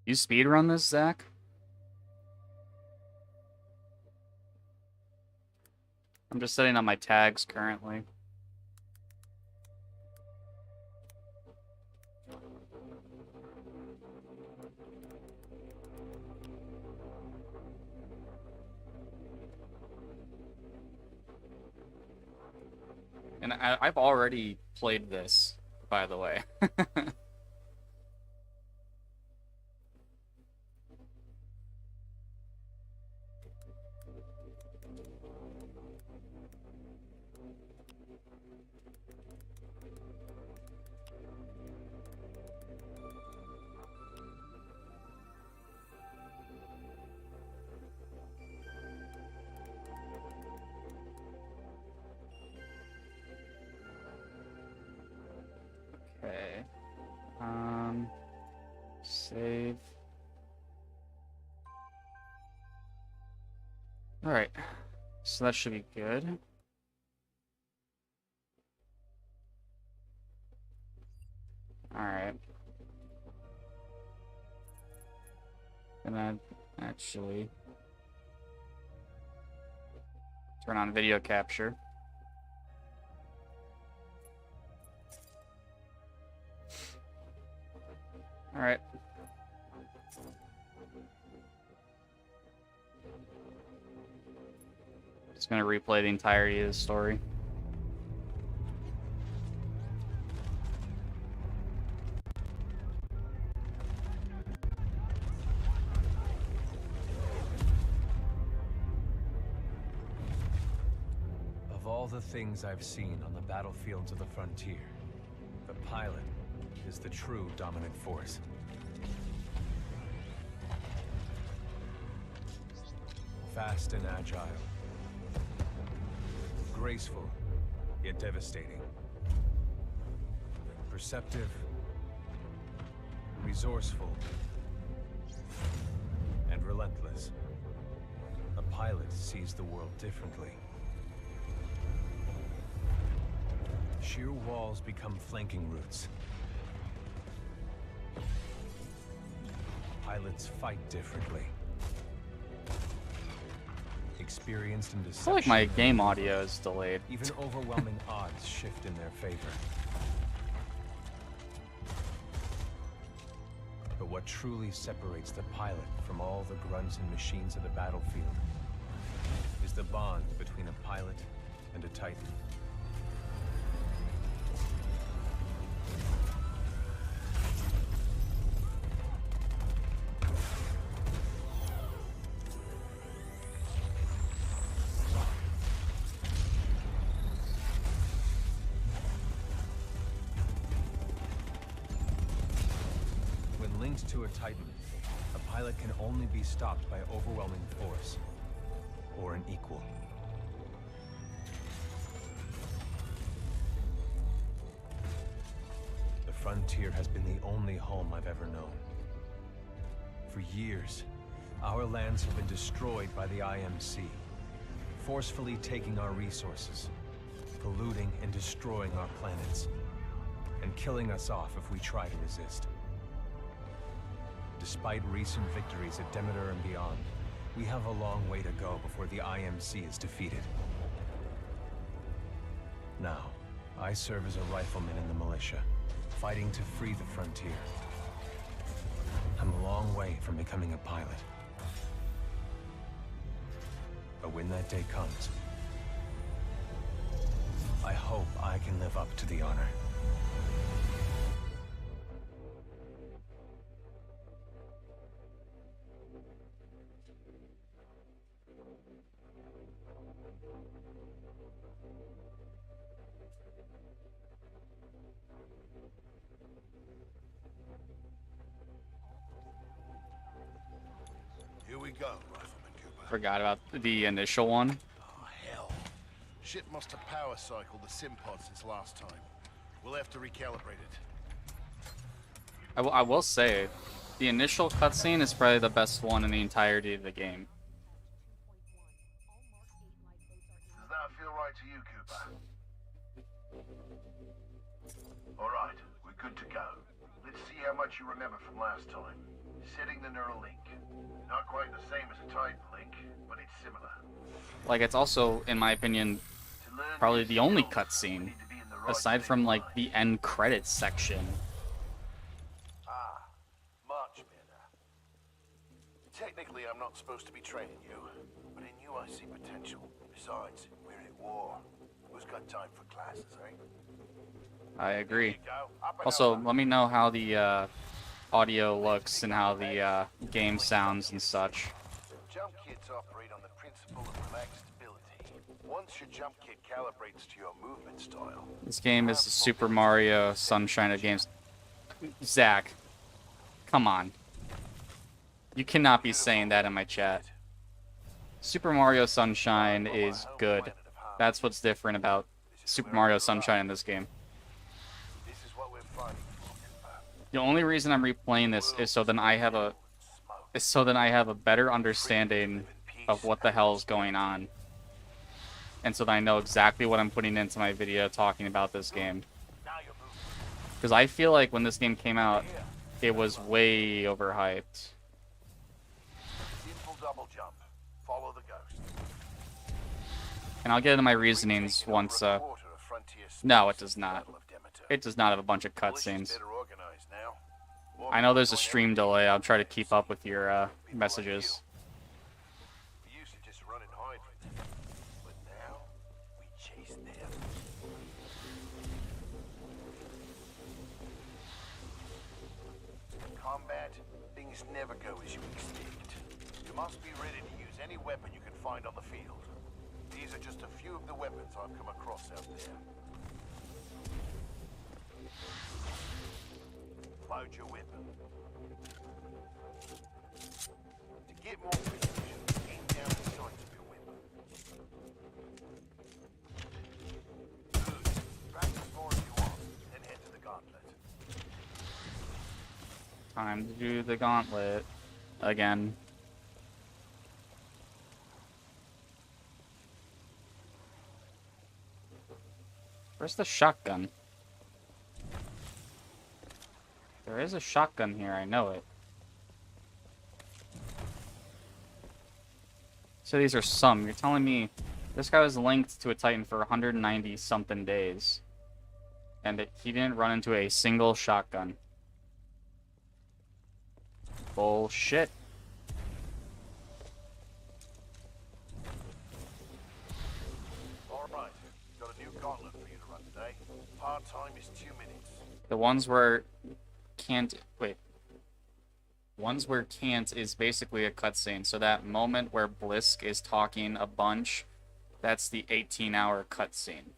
You speedrun this, Zach? I'm just setting on my tags currently. And I've already played this, by the way. Okay. Save. All right. So that should be good. All right. Gonna actually turn on video capture. All right. Just gonna replay the entirety of the story. Of all the things I've seen on the battlefields of the frontier, the pilot is the true dominant force. Fast and agile. Graceful, yet devastating. Perceptive, resourceful, and relentless. A pilot sees the world differently. Sheer walls become flanking routes. Pilots fight differently. Experienced in I deception. feel like my game audio is delayed. Even overwhelming odds shift in their favor. But what truly separates the pilot from all the grunts and machines of the battlefield is the bond between a pilot and a Titan. Linked to a Titan, a pilot can only be stopped by overwhelming force, or an equal. The frontier has been the only home I've ever known. For years, our lands have been destroyed by the IMC, forcefully taking our resources, polluting and destroying our planets, and killing us off if we try to resist. Despite recent victories at Demeter and beyond, we have a long way to go before the IMC is defeated. Now, I serve as a rifleman in the militia, fighting to free the frontier. I'm a long way from becoming a pilot. But when that day comes, I hope I can live up to the honor. Here we go, Rifleman Cooper. Forgot about the initial one. Oh, hell. Shit must have power cycled the sim pod since last time. We'll have to recalibrate it. I will say, the initial cutscene is probably the best one in the entirety of the game. Does that feel right to you, Cooper? All right, we're good to go. Let's see how much you remember from last time. Setting the neural link. Not quite the same as a Titan link, but it's similar. Like, it's also, in my opinion, To learn probably these the only skills, we cutscene, need to be in the right aside state from, of like, mind. the end credits section. Much better. Technically, I'm not supposed to be training you, but in you I see potential. Besides, we're at war. Who's got time for classes, eh? I There agree. you go. Up and Also, over. let me know how the audio looks and how the game sounds and such. Jump kits operate on the principle of relaxed stability. Once your jump kit calibrates to your movement style. This game is Super Mario Sunshine of games. Zach, come on. You cannot be saying that in my chat. Super Mario Sunshine is good. That's what's different about Super Mario Sunshine in this game. This is what we're fighting for. The only reason I'm replaying this is so then I have a better understanding of what the hell is going on. And so that I know exactly what I'm putting into my video talking about this game. Now you're moving. Because I feel like when this game came out, it was way overhyped. Simple double jump. Follow the ghost. And I'll get into my reasonings once, no, it does not. It does not have a bunch of cutscenes. I know there's a stream delay. I'll try to keep up with your messages. We used to just run and hide from them, but now we chase them. In combat, things never go as you expect. You must be ready to use any weapon you can find on the field. These are just a few of the weapons I've come across out there. Load your weapon. To get more precision, aim down the sights of your weapon. Good. Practice more if you want, then head to the gauntlet. Time to do the gauntlet again. Where's the shotgun? There is a shotgun here, I know it. So these are some. You're telling me this guy was linked to a Titan for 190 something days. And he didn't run into a single shotgun. Bullshit. Alright, got a new gauntlet for you to run today. Hard time is 2 minutes. The ones where can't... Wait. Ones where can't is basically a cutscene. So that moment where Blisk is talking a bunch, that's the 18-hour cutscene.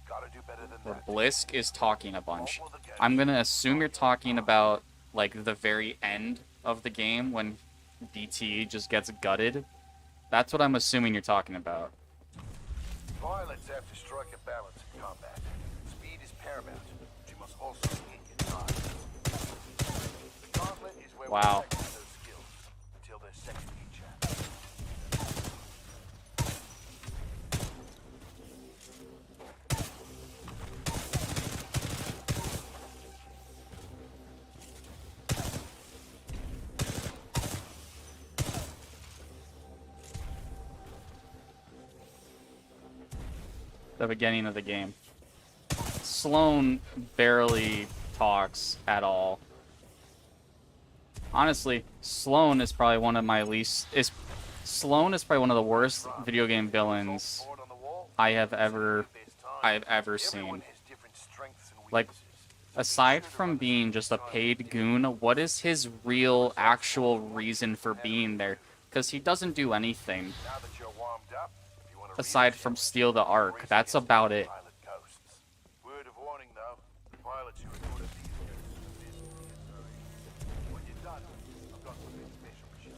Gotta do better than Where that. Blisk is talking a bunch. I'm gonna assume you're talking about, like, the very end of the game when DT just gets gutted. That's what I'm assuming you're talking about. Pilots have to strike a balance in combat. Speed is paramount, but you must also hit your targets. The gauntlet is where Wow. we practice those skills until they're second nature. The beginning of the game. Sloane barely talks at all. Honestly, Sloane is probably one of my least... Sloane is probably one of the worst video game villains Board on the wall. I have ever Everyone seen. has different strengths and Like, weaknesses. aside from being just a paid goon, what is his real, actual reason for being there? Because he doesn't do anything Now that you're warmed up, if you want to aside from steal the Ark. That's about it. pilot ghosts. Word of warning though, the pilots who are good at these ghosts. When you're done, I've got something special for you.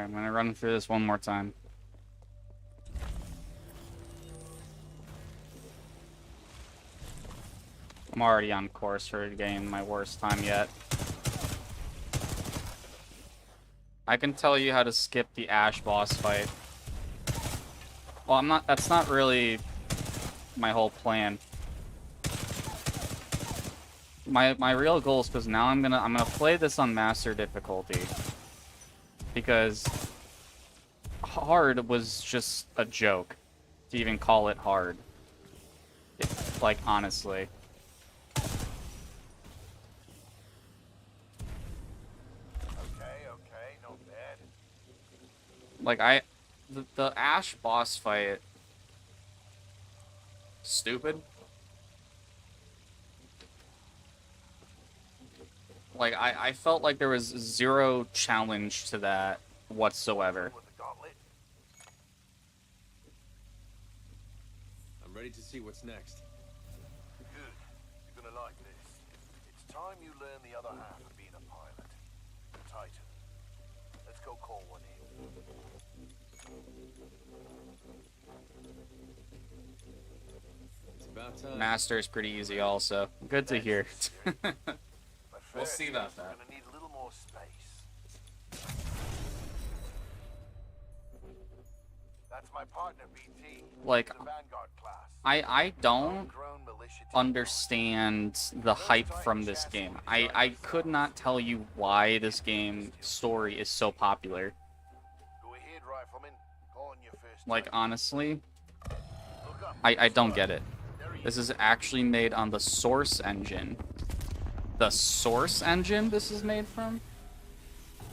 Alright, I'm gonna run through this one more time. I'm already on course for getting my worst time yet. I can tell you how to skip the Ash boss fight. Well, I'm not. That's not really my whole plan. My real goal is because now I'm gonna play this on master difficulty because hard was just a joke to even call it hard. Like honestly. Like, the Ash boss fight, stupid. Like, I felt like there was zero challenge to that whatsoever. I'm ready to see what's next. Good. You're gonna like this. It's time you learn the other half of being a pilot. The Titan. Let's go call one in. It's about time. Master is pretty easy also. Good to hear. But We'll first, see about that. We're gonna need a little more space. That's my partner, BT. Like, The Vanguard class. I don't Homegrown militia team. understand the hype from this game. I could not tell you why this game story is so popular. Go ahead, rifleman. Go on your first Like, turn. honestly, Look up. I don't get it. This is actually made on the Source engine. The Source engine this is made from?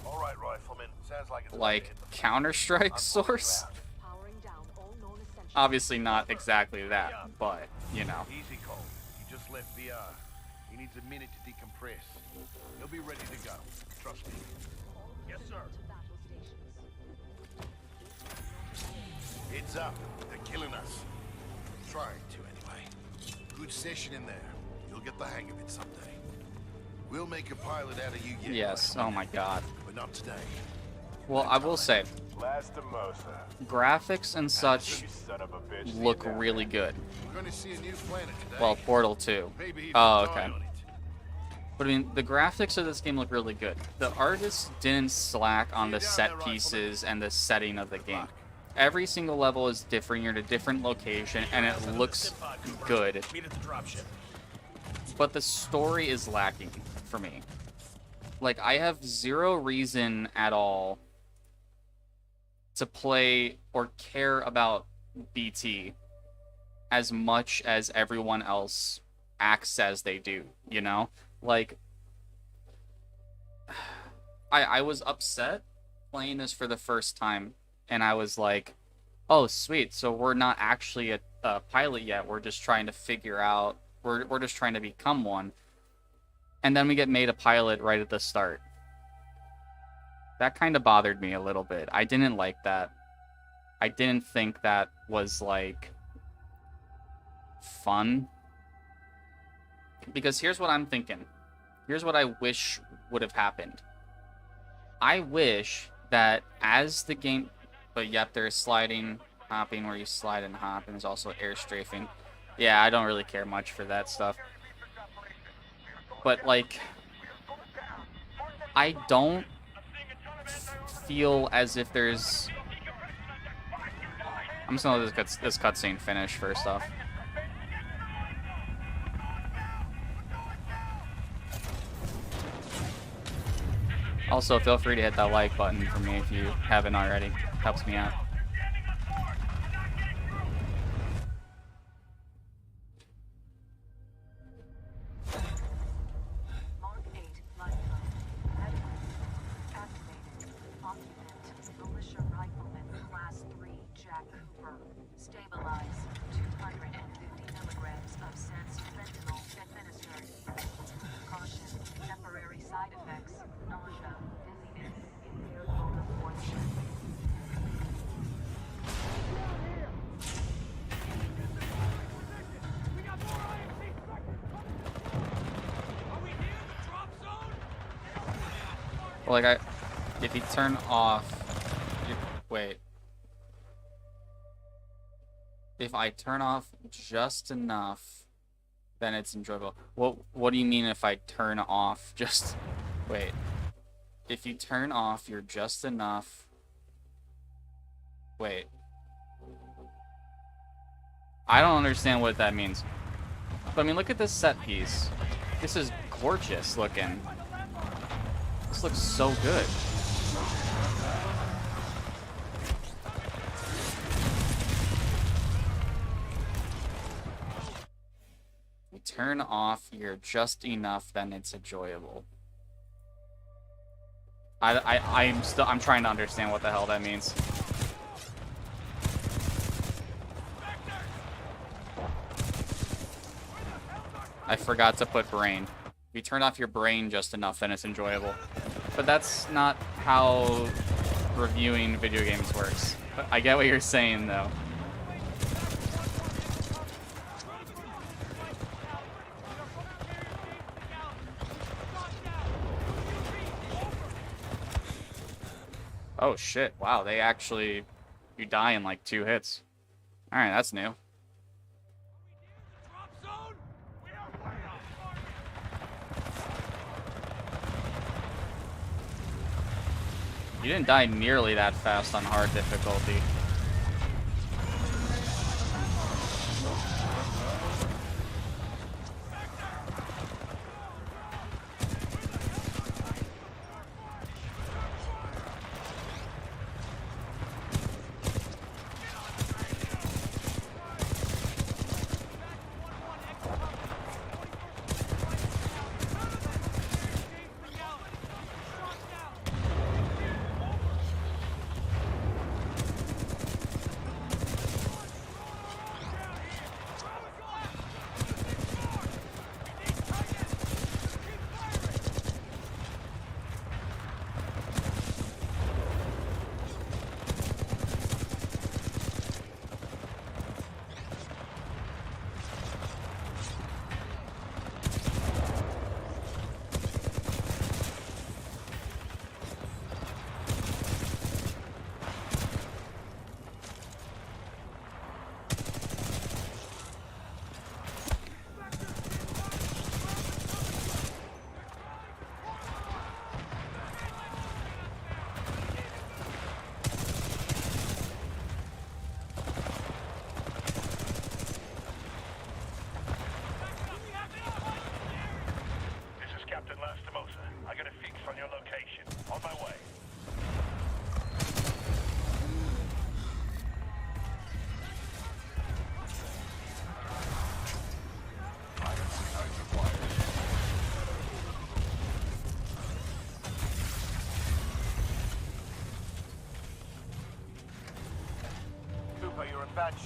All right, rifleman. Sounds like it's about to Like, hit the floor. Counter-Strike I'm Source? pulling Powering down all known essentials. Obviously not exactly that, but, you know. you out. Easy, Cole. He just left VR. He needs a minute to decompress. He'll be ready to go. Trust me. Yes, sir. To battle stations. It's up. They're killing us. Trying to, anyway. Good session in there. You'll get the hang of it someday. We'll make a pilot out of you yet. Yes, oh my god. But not today. Well, I will say, Lastimosa. graphics and such Son of a bitch. look really good. We're gonna see a new planet today. Well, Portal 2. Maybe even Oh, die okay. on it. But I mean, the graphics of this game look really good. The artists didn't slack on the set pieces and the setting of the game. Every single level is different. You're in a different location, and it looks good. Meet at the dropship. But the story is lacking for me. Like, I have zero reason at all to play or care about BT as much as everyone else acts as they do, you know? Like, I was upset playing this for the first time, and I was like, oh, sweet, so we're not actually a pilot yet, we're just trying to figure out, we're just trying to become one. And then we get made a pilot right at the start. That kind of bothered me a little bit. I didn't like that. I didn't think that was, like, fun. Because here's what I'm thinking. Here's what I wish would have happened. I wish that as the game... But yep, there's sliding, hopping where you slide and hop, and there's also air strafing. Yeah, I don't really care much for that stuff. But, like, I don't feel as if there's... I'm just gonna let this cutscene finish first off. Also, feel free to hit that like button for me if you haven't already. Helps me out. Mark 8 life flight. Activated. Occupant. Militia rifleman. Class 3. Jack Cooper. Stabilize. 250 milligrams of sense fentanyl administered. Caution. Temporary side effects. Nausea. Dizziness. Impaired motor function. Well, like, if you turn off Wait. If I turn off just enough, then it's enjoyable. What do you mean if I turn off just... Wait. If you turn off your just enough... Wait. I don't understand what that means. But I mean, look at this set piece. This is gorgeous looking. This looks so good. You turn off your just enough, then it's enjoyable. I'm trying to understand what the hell that means. I forgot to put brain. If you turn off your brain just enough, then it's enjoyable. But that's not how reviewing video games works. But I get what you're saying, though. Oh shit, wow, they actually... You die in like 2 hits. Alright, that's new. You didn't die nearly that fast on hard difficulty.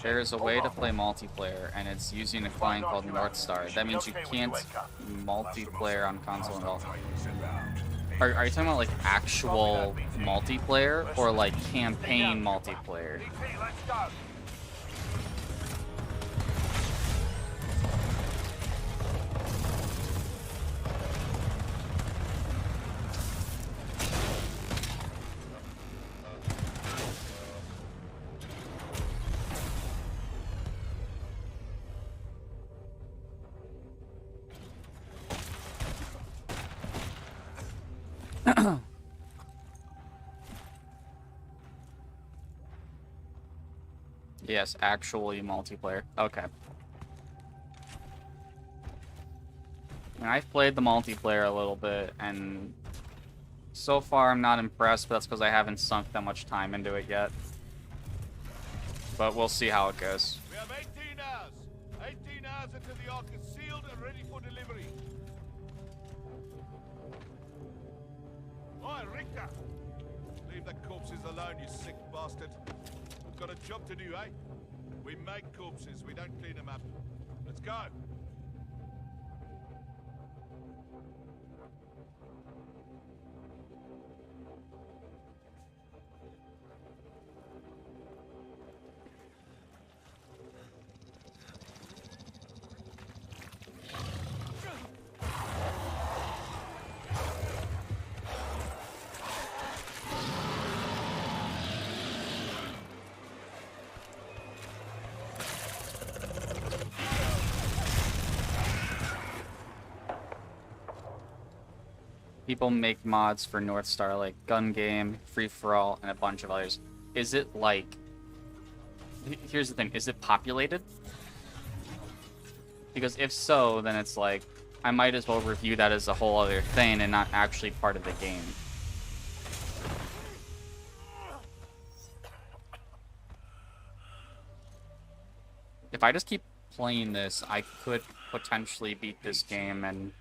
There is a way to play multiplayer, and it's using a client called North Star. That means you can't multiplayer on console at all. Are you talking about like actual multiplayer or like campaign multiplayer? Yes, actually multiplayer. Okay. And I've played the multiplayer a little bit, and so far I'm not impressed, but that's because I haven't sunk that much time into it yet. But we'll see how it goes. We have 18 hours. 18 hours until the Ark is sealed and ready for delivery. Oi, Richter! Leave the corpses alone, you sick bastard. We've got a job to do, eh? We make corpses, we don't clean them up. Let's go! people make mods for North Star, like Gun Game, Free For All, and a bunch of others. Is it like... Here's the thing, is it populated? Because if so, then it's like, I might as well review that as a whole other thing and not actually part of the game. If I just keep playing this, I could potentially beat this game and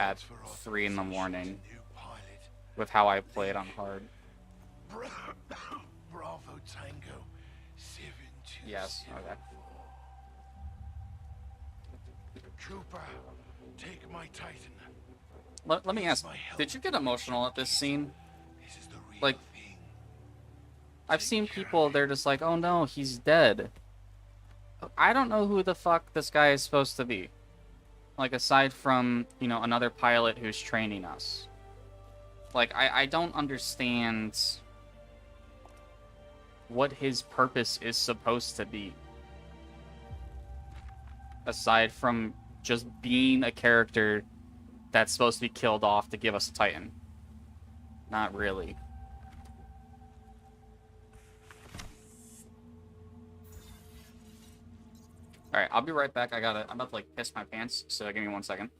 at 3 in the morning with how I play it on hard. Bravo Tango 7 Yes, okay. Cooper, take my Titan. Let me ask, did you get emotional at this scene? This is the real Like, thing. I've seen people, they're just like, oh no, he's dead. I don't know who the fuck this guy is supposed to be. Like, aside from, you know, another pilot who's training us. Like, I don't understand what his purpose is supposed to be. Aside from just being a character that's supposed to be killed off to give us a Titan. Not really. Alright, I'll be right back. I'm about to, like, piss my pants, so give me 1 second.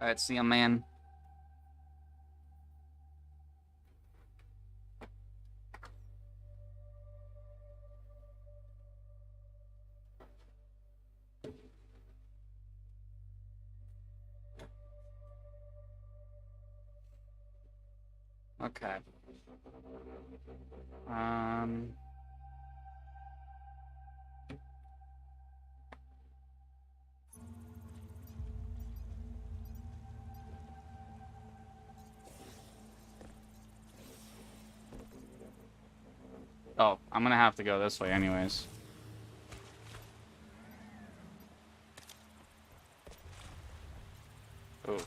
Alright, see ya, man. Okay. Oh, I'm gonna have to go this way anyways. Oh.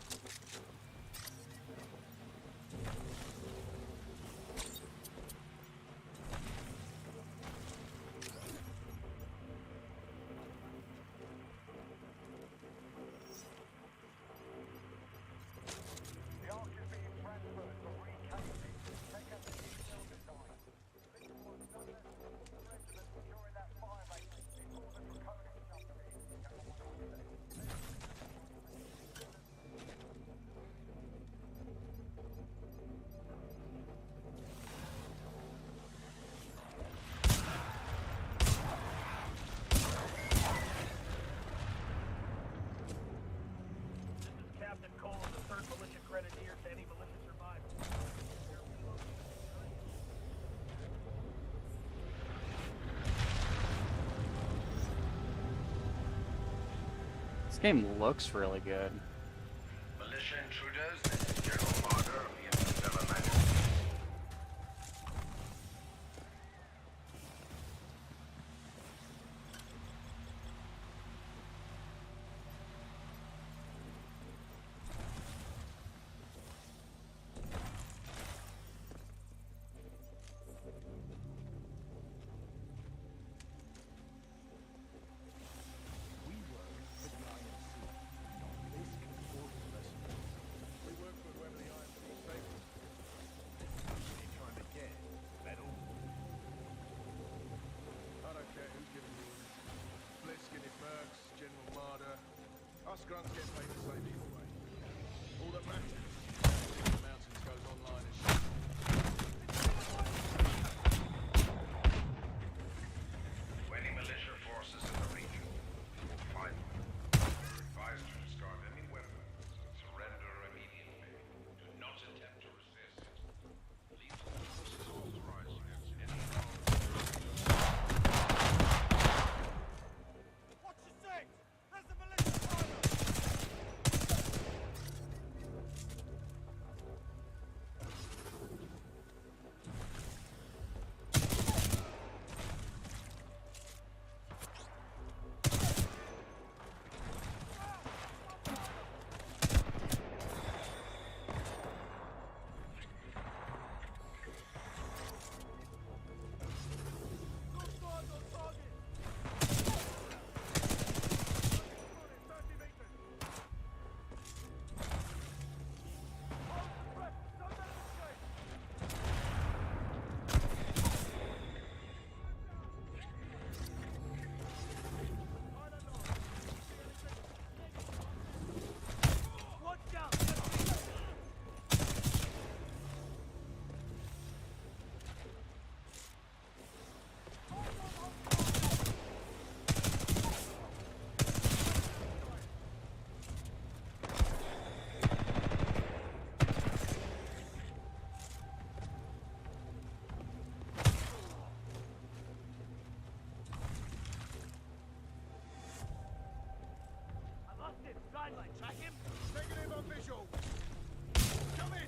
This game looks really good. Militia intruders, this is General Marker of the Interstellar Management. We were with the IMC. This Track him. Negative on visual. Come in.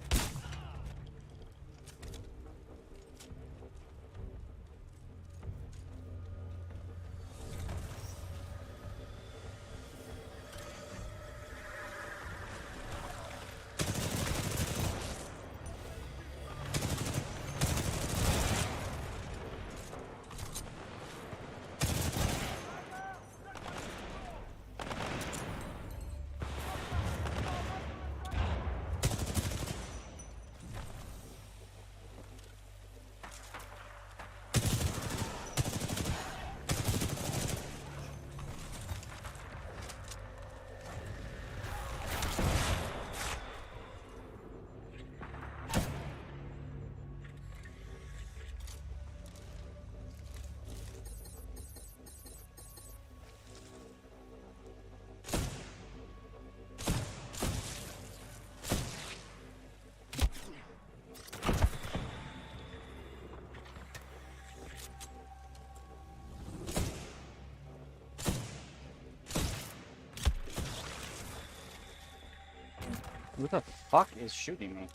Who the fuck is shooting me?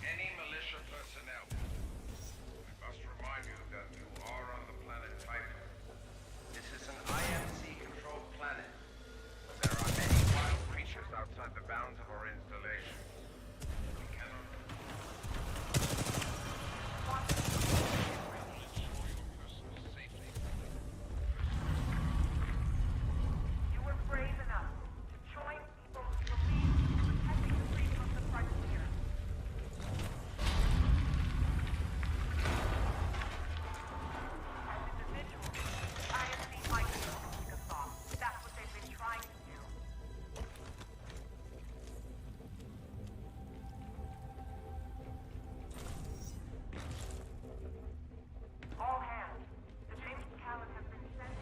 Any militia personnel, I must remind you that you are on the planet Titan. This is an IMC-controlled planet. There are many wild creatures outside the bounds of our installation. We cannot... You were brave enough to join people who believe in protecting the freedom of the frontier. As individuals, ISC might be able to kick us off. That's what they've been trying to do. All hands. The James Callan has been sent.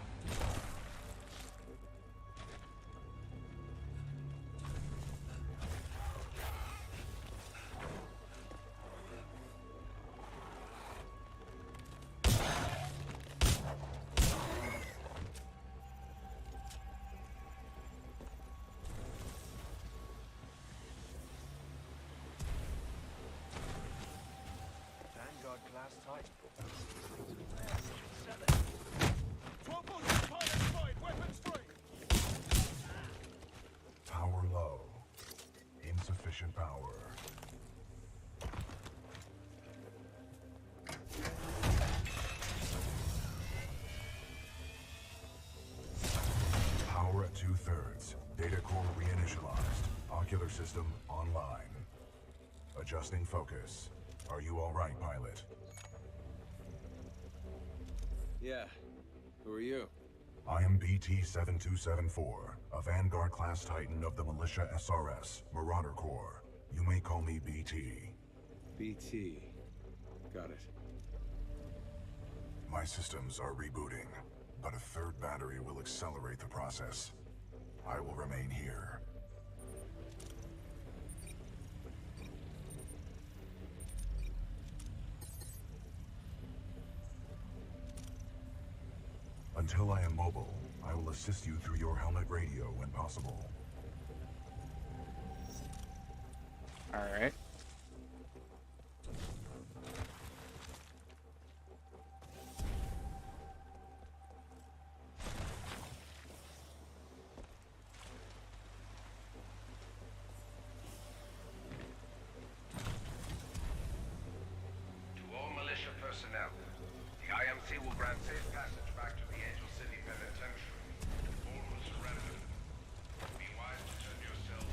Vanguard class Titan. 12 bullets, pilot spotted, weapons free. Power low. Insufficient power. Power at 2/3. Data core reinitialized. Ocular system online. Adjusting focus. Are you all right, pilot? Yeah. Who are you? I am BT-7274, a Vanguard-class Titan of the Militia SRS, Marauder Corps. You may call me BT. BT. Got it. My systems are rebooting, but a third battery will accelerate the process. I will remain here. Until I am mobile, I will assist you through your helmet radio when possible. Alright.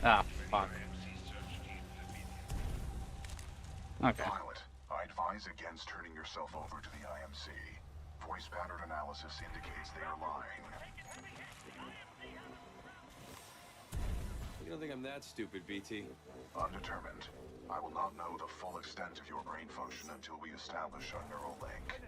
Ah, fuck. Okay. Pilot, I advise against turning yourself over to the IMC. Voice pattern analysis indicates they are lying. You don't think I'm that stupid, BT? Undetermined. I will not know the full extent of your brain function until we establish a neural link.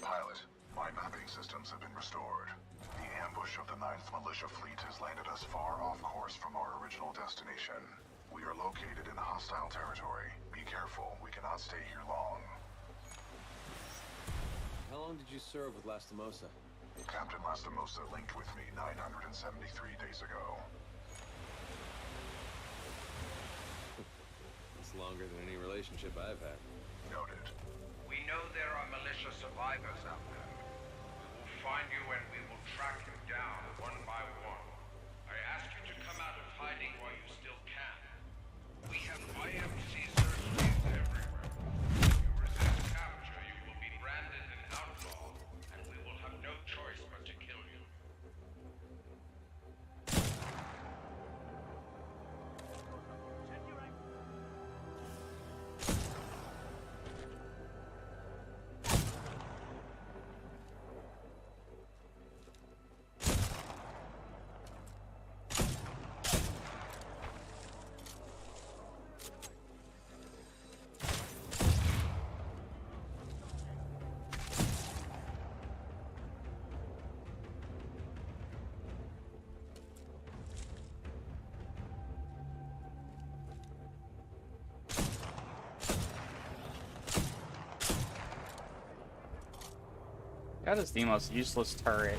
Pilot, my mapping systems have been restored. The ambush of the 9th Militia Fleet has landed us far off course from our original destination. We are located in hostile territory. Be careful, we cannot stay here long. How long did you serve with Lastimosa? Captain Lastimosa linked with me 973 days ago. It's longer than any relationship I've had. Noted. We know there are militia survivors out there. We will find you and we will track you down one by one. I ask you to come out of hiding while you still can. We have IMC search teams everywhere. If you resist capture, you will be branded an outlaw, and we will have no choice but to kill you. That is the most useless turret.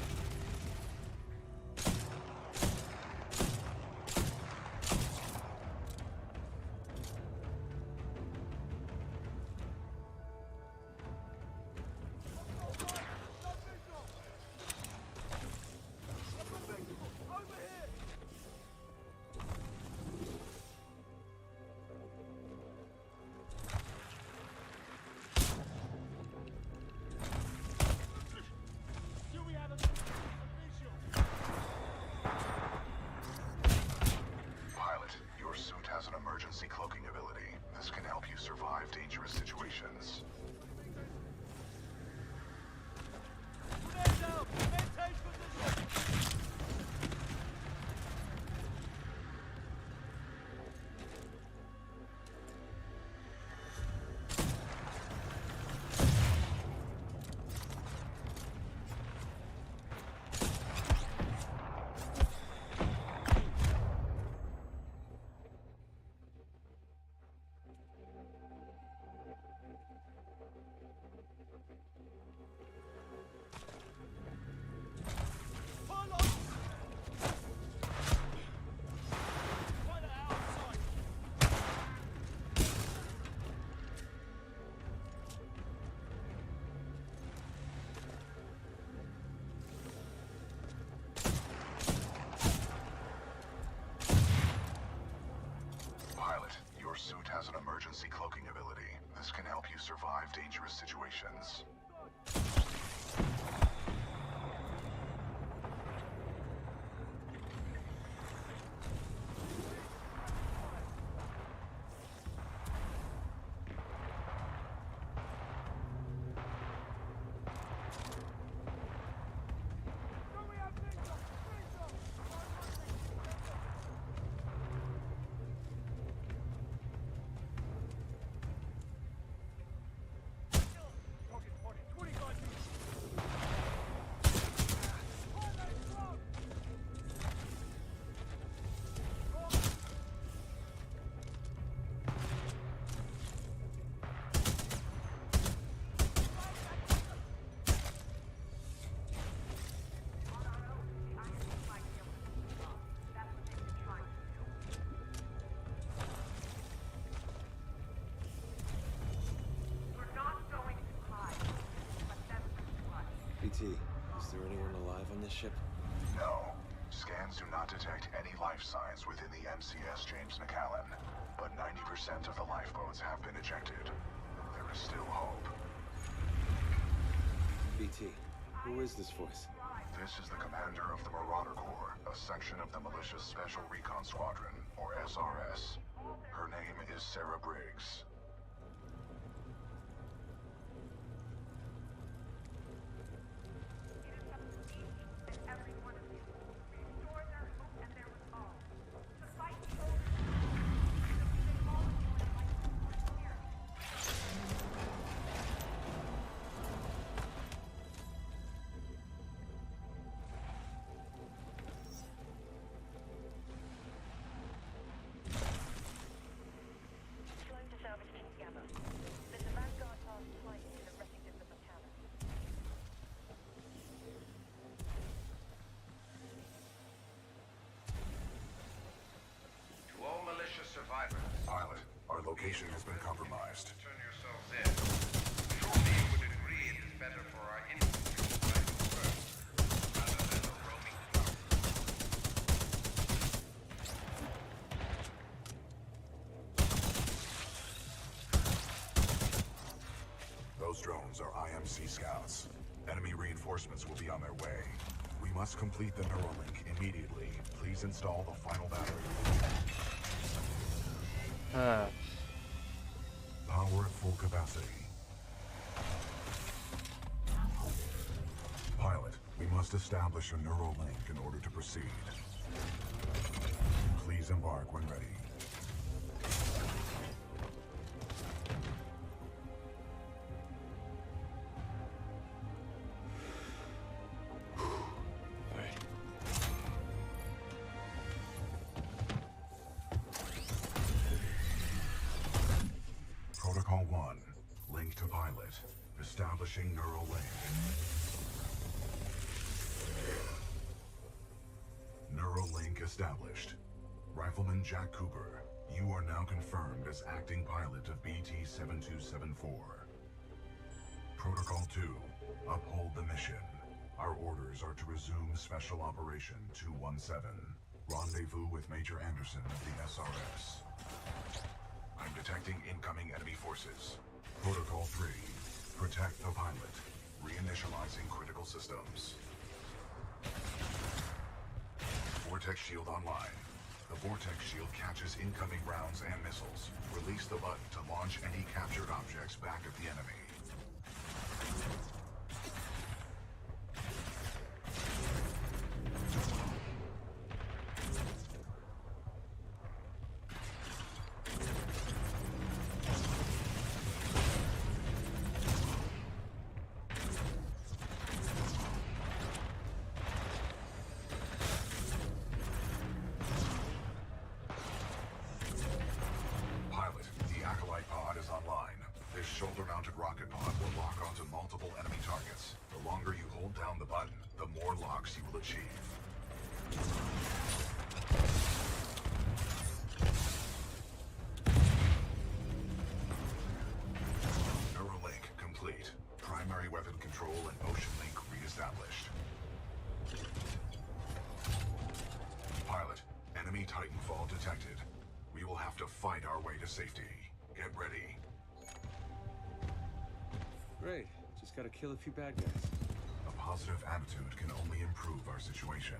Pilot, your suit has an emergency cloaking ability. This can help you survive dangerous situations. Pilot, your suit has an emergency cloaking ability. This can help you survive dangerous situations. BT, is there anyone alive on this ship? No. Scans do not detect any life signs within the MCS James McAllen, but 90% of the lifeboats have been ejected. There is still hope. BT, who is this voice? This is the commander of the Marauder Corps, a section of the Militia's Special Recon Squadron, or SRS. Her name is Sarah Briggs. To all militia survivors, Pilot, our location has been compromised. turn yourselves in. Surely you would agree it is better for our infantry to fight first, rather than a roaming cloud. Those drones are IMC scouts. Enemy reinforcements will be on their way. We must complete the Neuralink immediately. Please install the final battery. Power at full capacity. Pilot, we must establish a Neuralink in order to proceed. Please embark when ready. Protocol 1. Link to pilot. Establishing neural link. Neural link established. Rifleman Jack Cooper, you are now confirmed as acting pilot of BT-7274. Protocol 2. Uphold the mission. Our orders are to resume Special Operation 217. Rendezvous with Major Anderson of the SRS. I'm detecting incoming enemy forces. Protocol 3. Protect the pilot. Reinitializing critical systems. Vortex shield online. The Vortex shield catches incoming rounds and missiles. Release the button to launch any captured objects back at the enemy. Shoulder-mounted rocket pod will lock onto multiple enemy targets. The longer you hold down the button, the more locks you will achieve. Neuralink complete. Primary weapon control and motion link re-established. Pilot, enemy Titanfall detected. We will have to fight our way to safety. Get ready. Great. Just gotta kill a few bad guys. A positive attitude can only improve our situation.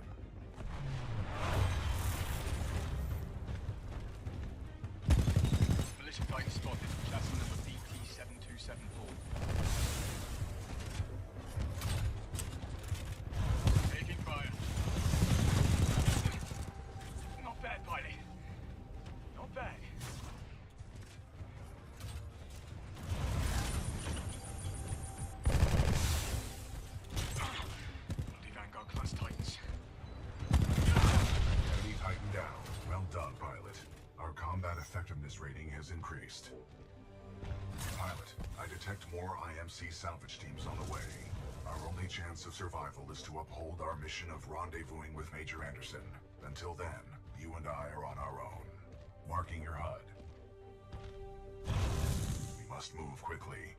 Militia fighter spotted. Chassis number BT-7274. Taking fire. Not bad, pilot. Not bad. Class Titans. Enemy Titan down. Well done, pilot. Our combat effectiveness rating has increased. Pilot, I detect more IMC salvage teams on the way. Our only chance of survival is to uphold our mission of rendezvousing with Major Anderson. Until then, you and I are on our own. Marking your HUD. We must move quickly.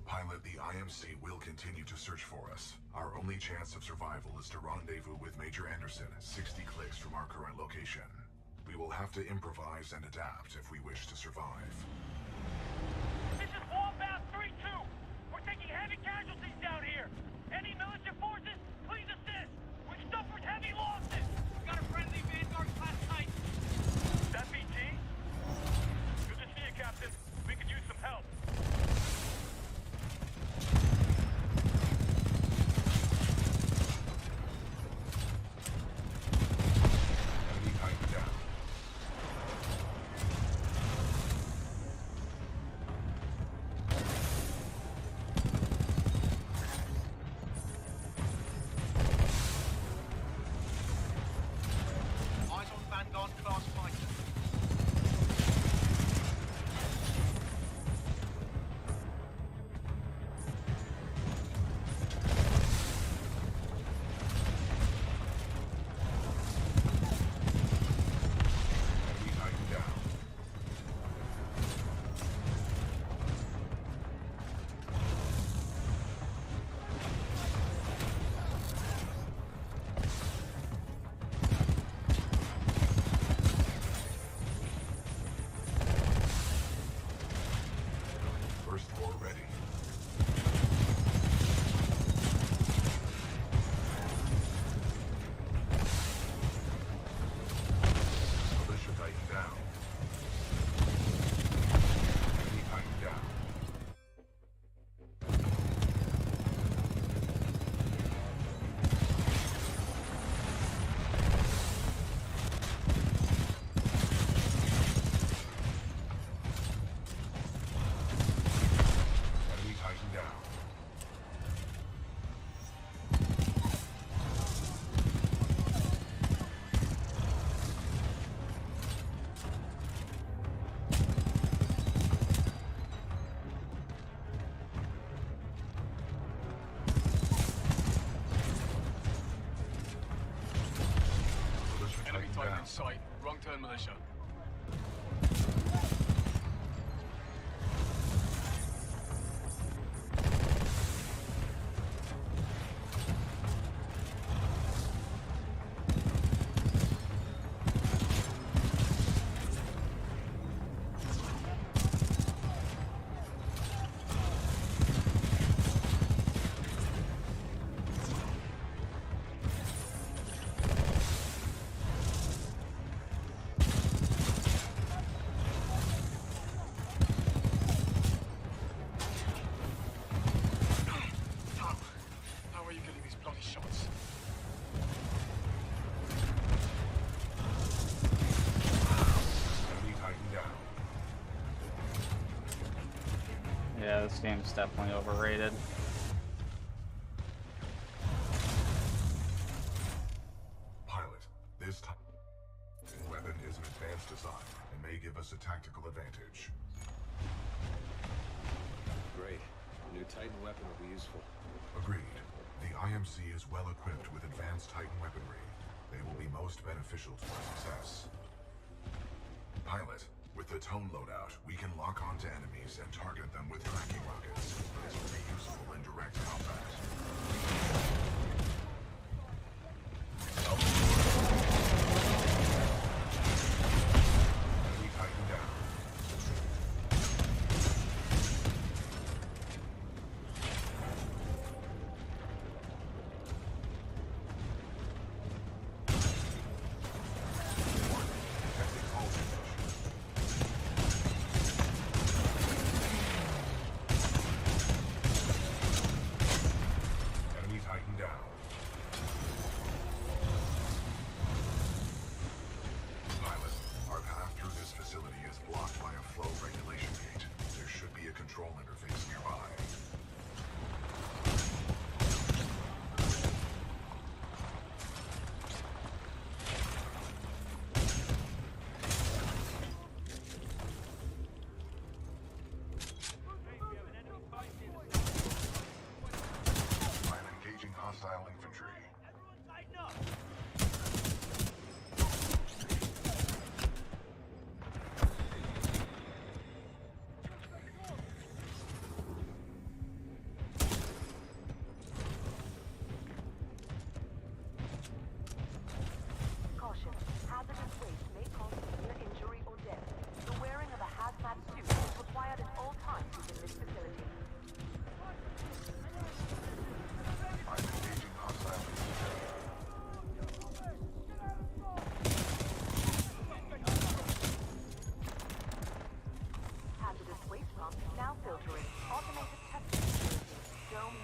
Pilot, the IMC will continue to search for us. Our only chance of survival is to rendezvous with Major Anderson, 60 clicks from our current location. We will have to improvise and adapt if we wish to survive. This is Wombat 3-2. We're taking heavy casualties down here. Any militia forces, please assist. We've suffered heavy losses. Got a friendly Vanguard class Titan. That BT? Good to see you, Captain. We could use some help. Enemy Titan down. Eyes on Vanguard class fighter. Enemy Titan down. First floor ready. Militia Titan down. Enemy Titan down. Enemy Titan down. Militia Enemy Titan Titan down. in sight. Wrong turn, militia. How are you getting these bloody shots? Enemy Titan down. Yeah, this game's definitely overrated. Pilot, this time weapon is an advanced design and may give us a tactical advantage. Great. A new Titan weapon will be useful. Agreed. The IMC is well equipped with advanced Titan weaponry. They will be most beneficial to our success. Pilot, with the tone loadout, we can lock onto enemies and target them with tracking rockets. This will be useful in direct combat. Enemy Titan down. Detecting all positions.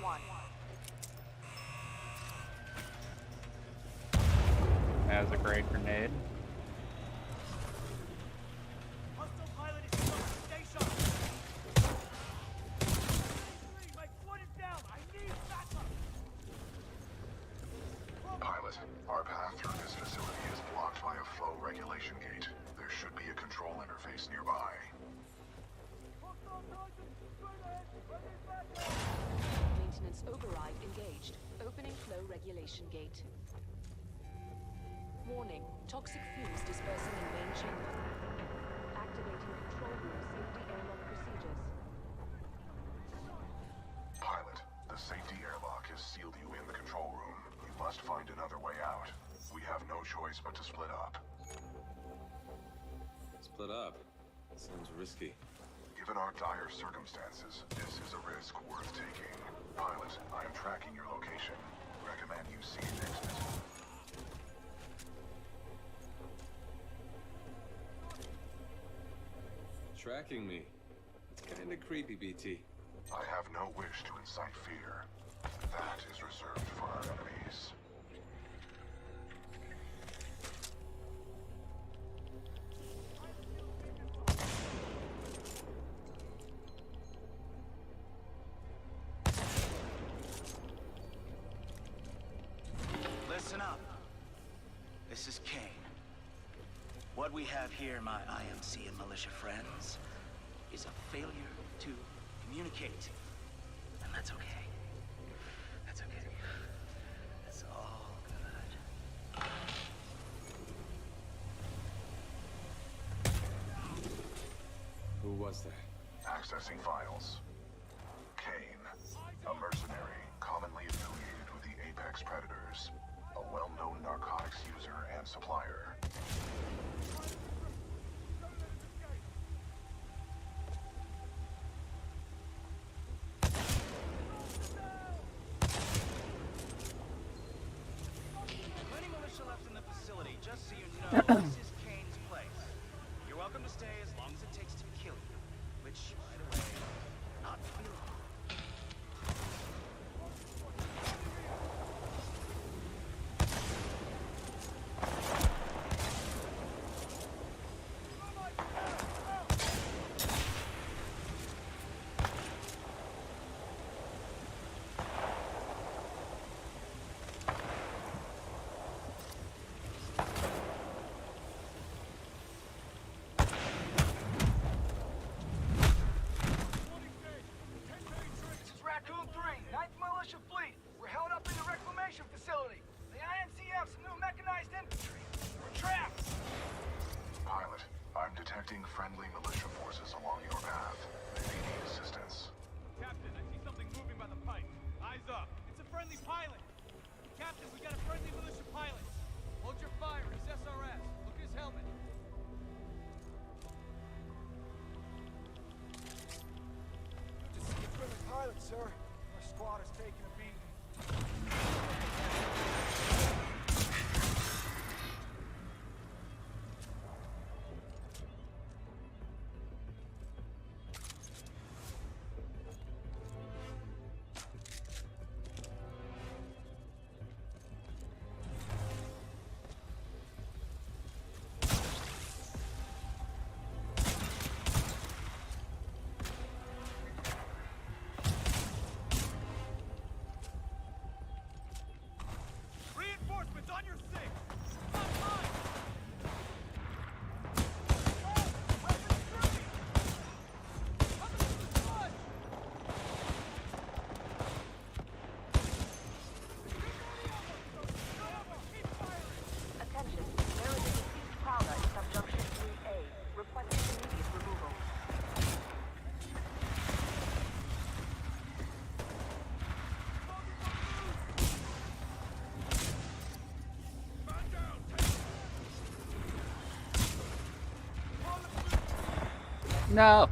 one. That was a great grenade. Hostile pilot is close. Stay sharp. My foot is down. I need backup. Pilot, our path through this facility is blocked by a flow regulation gate. There should be a control interface nearby. Maintenance override engaged. Opening flow regulation gate. Warning. Toxic fumes dispersing in main chamber. Activating control room safety airlock procedures. Pilot, the safety airlock has sealed you in the control room. You must find another way out. We have no choice but to split up. Split up. Sounds risky. Given our dire circumstances, this is a risk worth taking. Pilot, I am tracking your location. Recommend you see an exit. Tracking me. It's kinda creepy, BT. I have no wish to incite fear. That is reserved for our enemies. Listen up. This is Kane. What we have here, my IMC and militia friends, is a failure to communicate. And that's okay. That's okay. That's all good. Who was that? Accessing files. Kane, a mercenary commonly affiliated with the Apex Predators, a well-known narcotics user and supplier. Plenty militia left in the facility, just so you know, this is Kane's place. You're welcome to stay as long as it takes to kill you. Which, by the way, not for long. This is Raccoon 3, 9th Militia Fleet. We're held up in the reclamation facility. The IMC have some new mechanized infantry. We're trapped. Pilot, I'm detecting friendly militia forces along your path. They may need assistance. Captain, I see something moving by the pipe. Eyes up. It's a friendly pilot. Captain, we got a friendly militia pilot. Hold your fire. He's SRS. Look at his helmet. Good to see a friendly pilot, sir. Our squad is taking a beating. Reinforcements on your six! Not mine! Oh, weapons free! Coming to the sludge! Keep firing! Attention, there is a deceased prowler in subjunction 3A. Requesting immediate removal. Man down! No!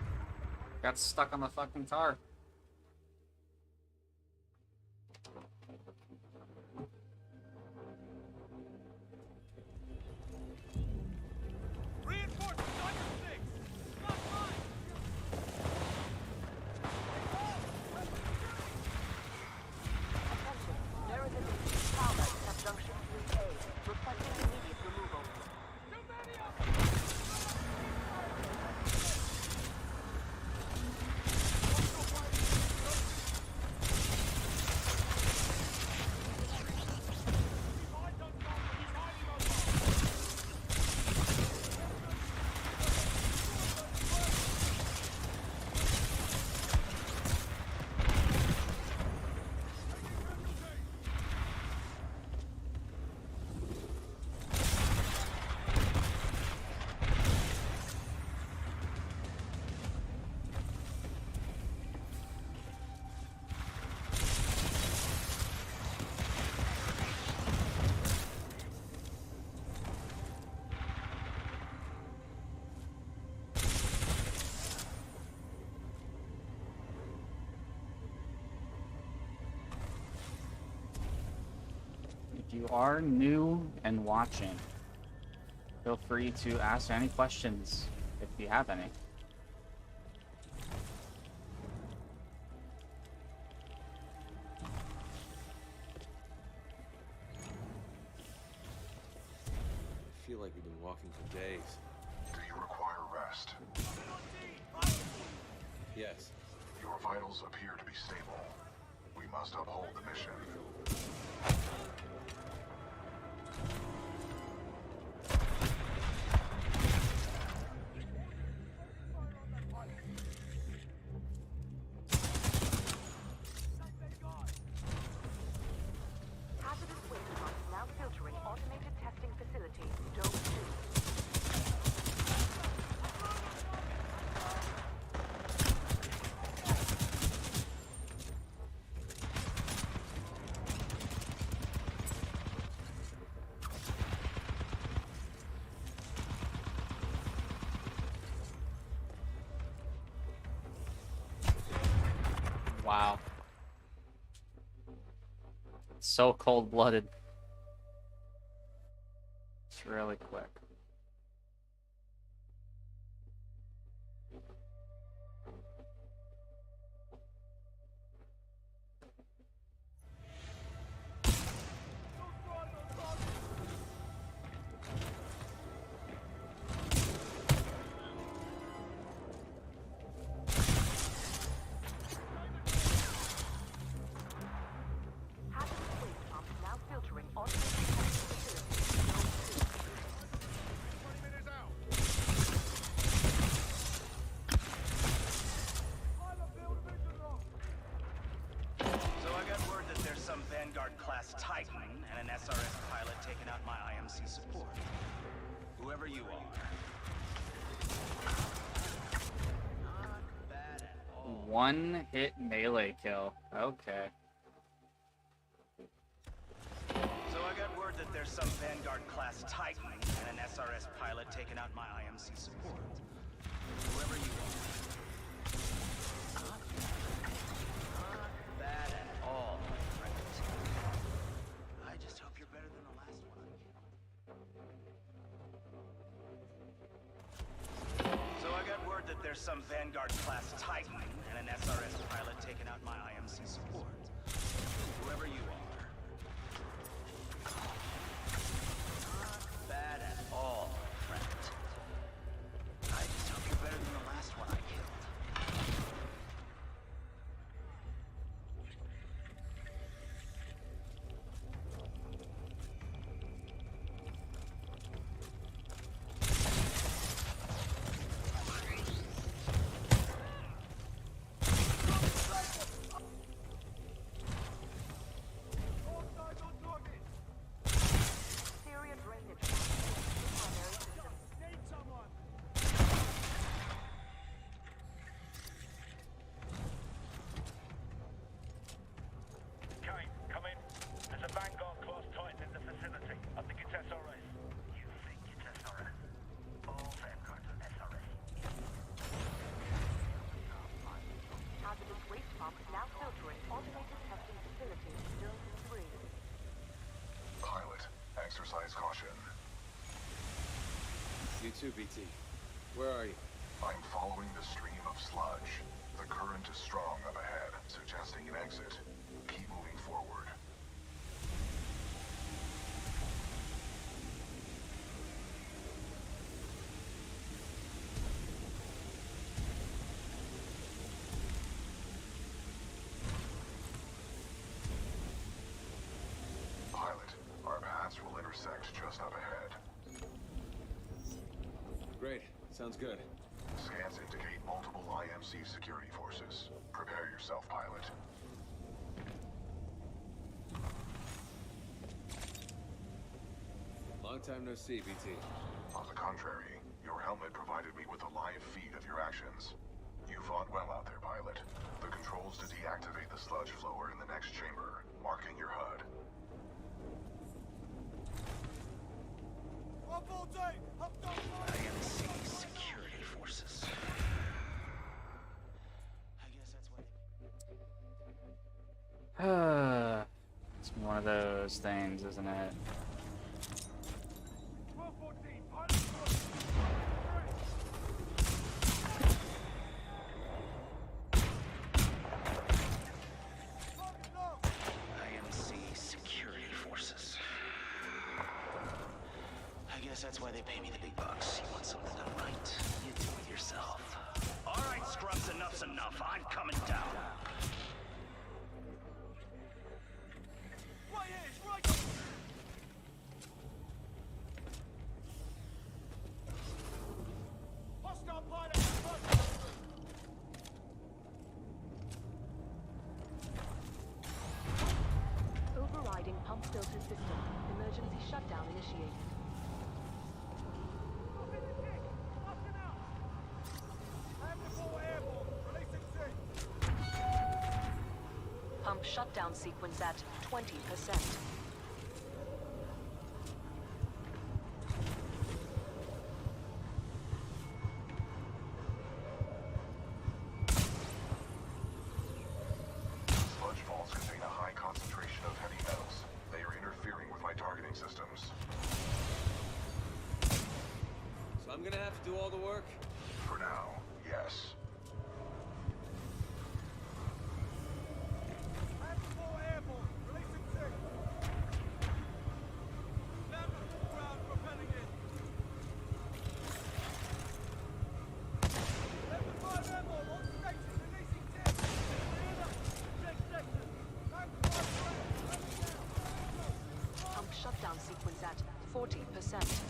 Got stuck on the fucking tar. Reinforcements on your six! Not mine! you are new and watching, feel free to ask any questions if you have any. I feel like we've been walking for days. Do you require rest? Yes. Your vitals appear to be stable. We must uphold the mission. Hazardous waste pumps now filtering automated testing facility. Dome 2. Wow. So cold-blooded. It's really quick. Hazardous waste pumps now filtering automated testing facility. Dome 2. 20 minutes out. So I got word that there's some Vanguard-class Titan and an SRS pilot taking out my IMC support. Whoever you are. Not bad at all. One-hit melee kill. Okay. So I got word that there's some Vanguard-class Titan and an SRS pilot taking out my IMC support. Whoever you are. Not bad at all, my friend. I just hope you're better than the last one I killed. So I got word that there's some Vanguard-class Titan and an SRS pilot taking out my IMC support. Whoever you are. Not bad at all, my friend. I just hope you're better than the last one I killed. Exterior drainage primary system. Need someone! Kane, come in. There's a Vanguard-class Titan in the facility. I think it's SRS. You think it's SRS? All Vanguard and SRS. Hazardous waste pumps now filtering automated testing facility. Dome 3. Pilot, exercise caution. You too, BT. Where are you? I'm following the stream of sludge. The current is strong up ahead, suggesting an exit. Keep moving forward. Pilot, our paths will intersect just up ahead. Great. Sounds good. Scans indicate multiple IMC security forces. Prepare yourself, pilot. Long time no see, BT. On the contrary, your helmet provided me with a live feed of your actions. You fought well out there, pilot. The controls to deactivate the sludge flow are in the next chamber, marking your HUD. IMC security forces. I guess that's why they... It's more one of those things, isn't it? 1214, pilot IMC security forces. I guess that's why they pay me the big bucks. You want something done right, you do it yourself. All right, scrubs, enough's enough. I'm coming down. right here, it's right. Hostile pilot. Overriding pump filter system. Emergency shutdown initiated. Pump shutdown sequence at 20%. Sludge falls contain a high concentration of heavy metals. They are interfering with my targeting systems. So I'm gonna have to do all the work? For now, yes. Pump shutdown sequence at 40%.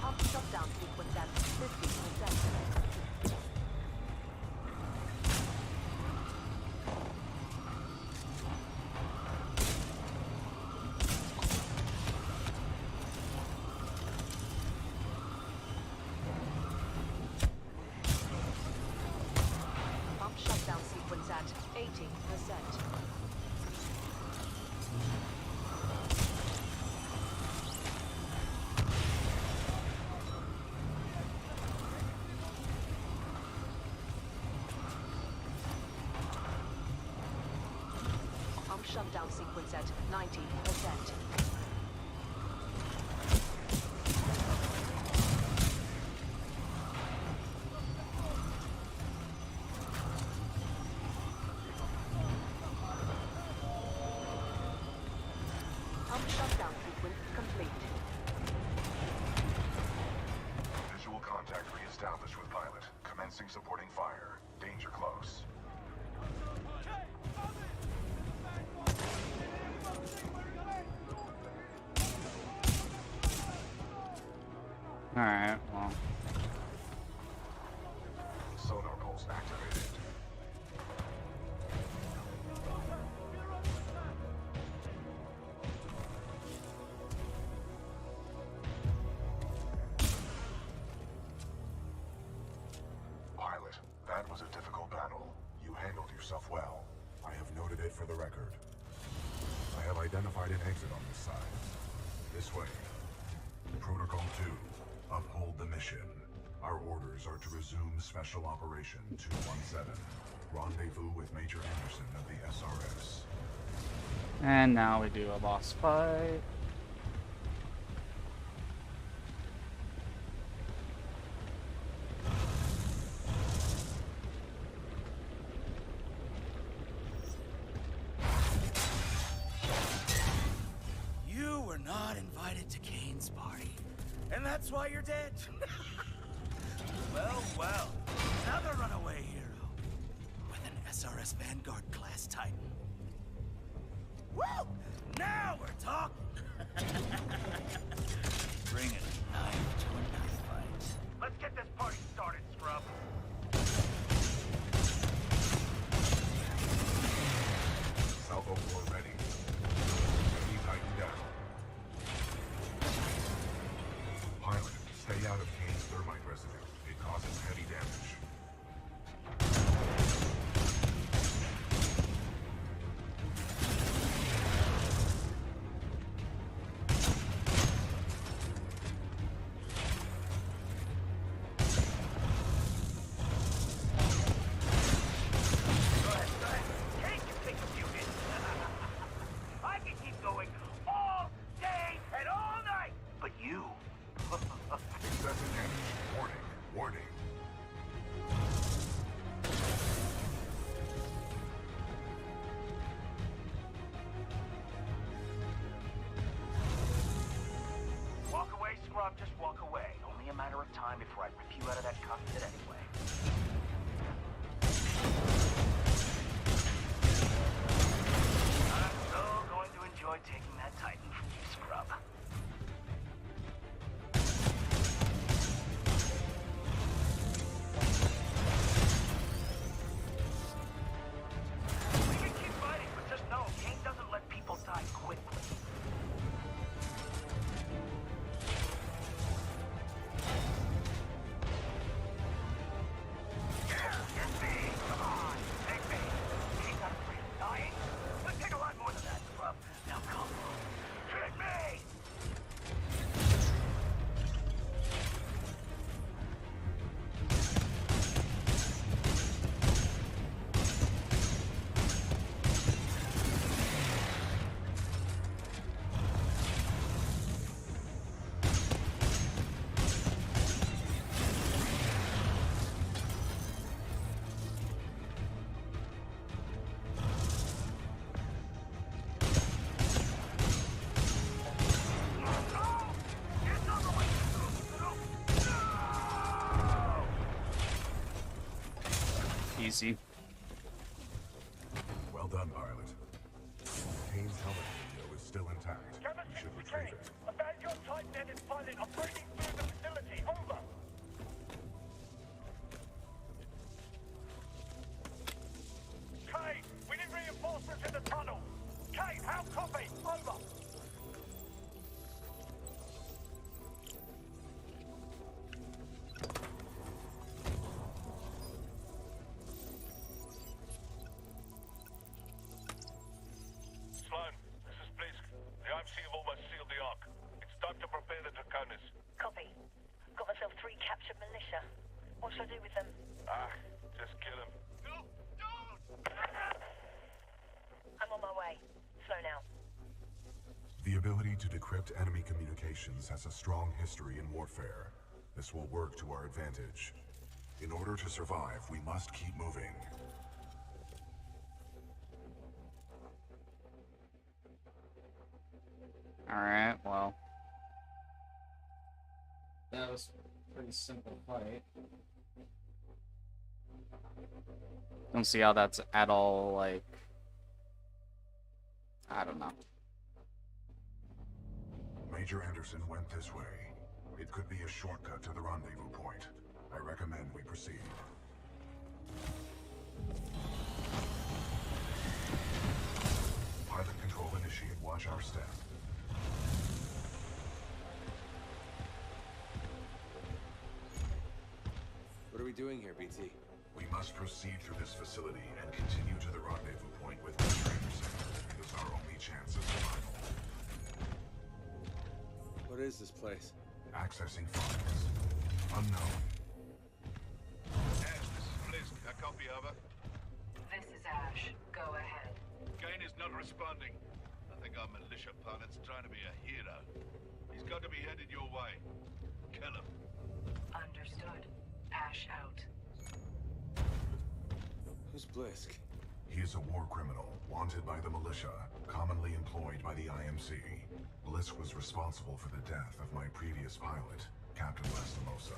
Pump shutdown sequence at 50%. Pump shutdown sequence at 80%. Pump shutdown sequence at 90%. Pump shutdown sequence complete. Visual contact re-established with pilot. Commencing supporting fire. Danger close. Alright, well. Sonar pulse activated. identified an exit on this side. This way. Protocol 2. Uphold the mission. Our orders are to resume Special Operation 217. Rendezvous with Major Anderson of the SRS. And now we do a boss fight. You were not invited to Kane's party, and that's why you're dead. Well, well, another runaway hero with an SRS Vanguard class Titan. Woo! Now we're talking. Bring a knife to a knife fight. Let's get this party started, scrub. South Overlord ready. Keep Titan down. Pilot, stay out of Kane's thermite residue. It causes heavy damage. Go ahead. Kane can take a few hits. I can keep going all day and all night. But you... Excessive damage. Warning. Warning. Walk away, scrub, just walk away. Only a matter of time before I rip you out of that cockpit anyway. I'm so going to enjoy taking that Titan from you, scrub. We can keep fighting, but just know Kane doesn't let people die quickly. Get me! Come on! Take me! He's not afraid of dying. Let's take a lot more than that, scrub. Now come on. Take me! Easy. Well done, pilot. Kane's helmet video is still intact. You should retrieve it. A Vanguard Titan and its pilot are breaking through the facility. Over. Kane, we need reinforcements in the tunnel. Kane, how copy? Over. Sloan, this is Blisk. The IMC have almost sealed the Ark. It's time to prepare the Draconis. Copy. Got myself 3 captured militia. What should I do with them? Just kill him. I'm on my way. Slow now. The ability to decrypt enemy communications has a strong history in warfare. This will work to our advantage. In order to survive, we must keep moving. Alright, well. That was a pretty simple fight. Don't see how that's at all, like... I don't know. Major Anderson went this way. It could be a shortcut to the rendezvous point. I recommend we proceed. Pilot control initiate. Watch our step. What are we doing here, BT? We must proceed through this facility and continue to the rendezvous point with Major Anderson. It is our only chance of survival. What is this place? Accessing files. Unknown. Ash, this is Blisk. A copy over. This is Ash. Go ahead. Kane is not responding. I think our militia pilot's trying to be a hero. He's got to be headed your way. Kill him. Understood. Ash out. Who's Blisk? He is a war criminal, wanted by the militia, commonly employed by the IMC. Blisk was responsible for the death of my previous pilot, Captain Lastimosa.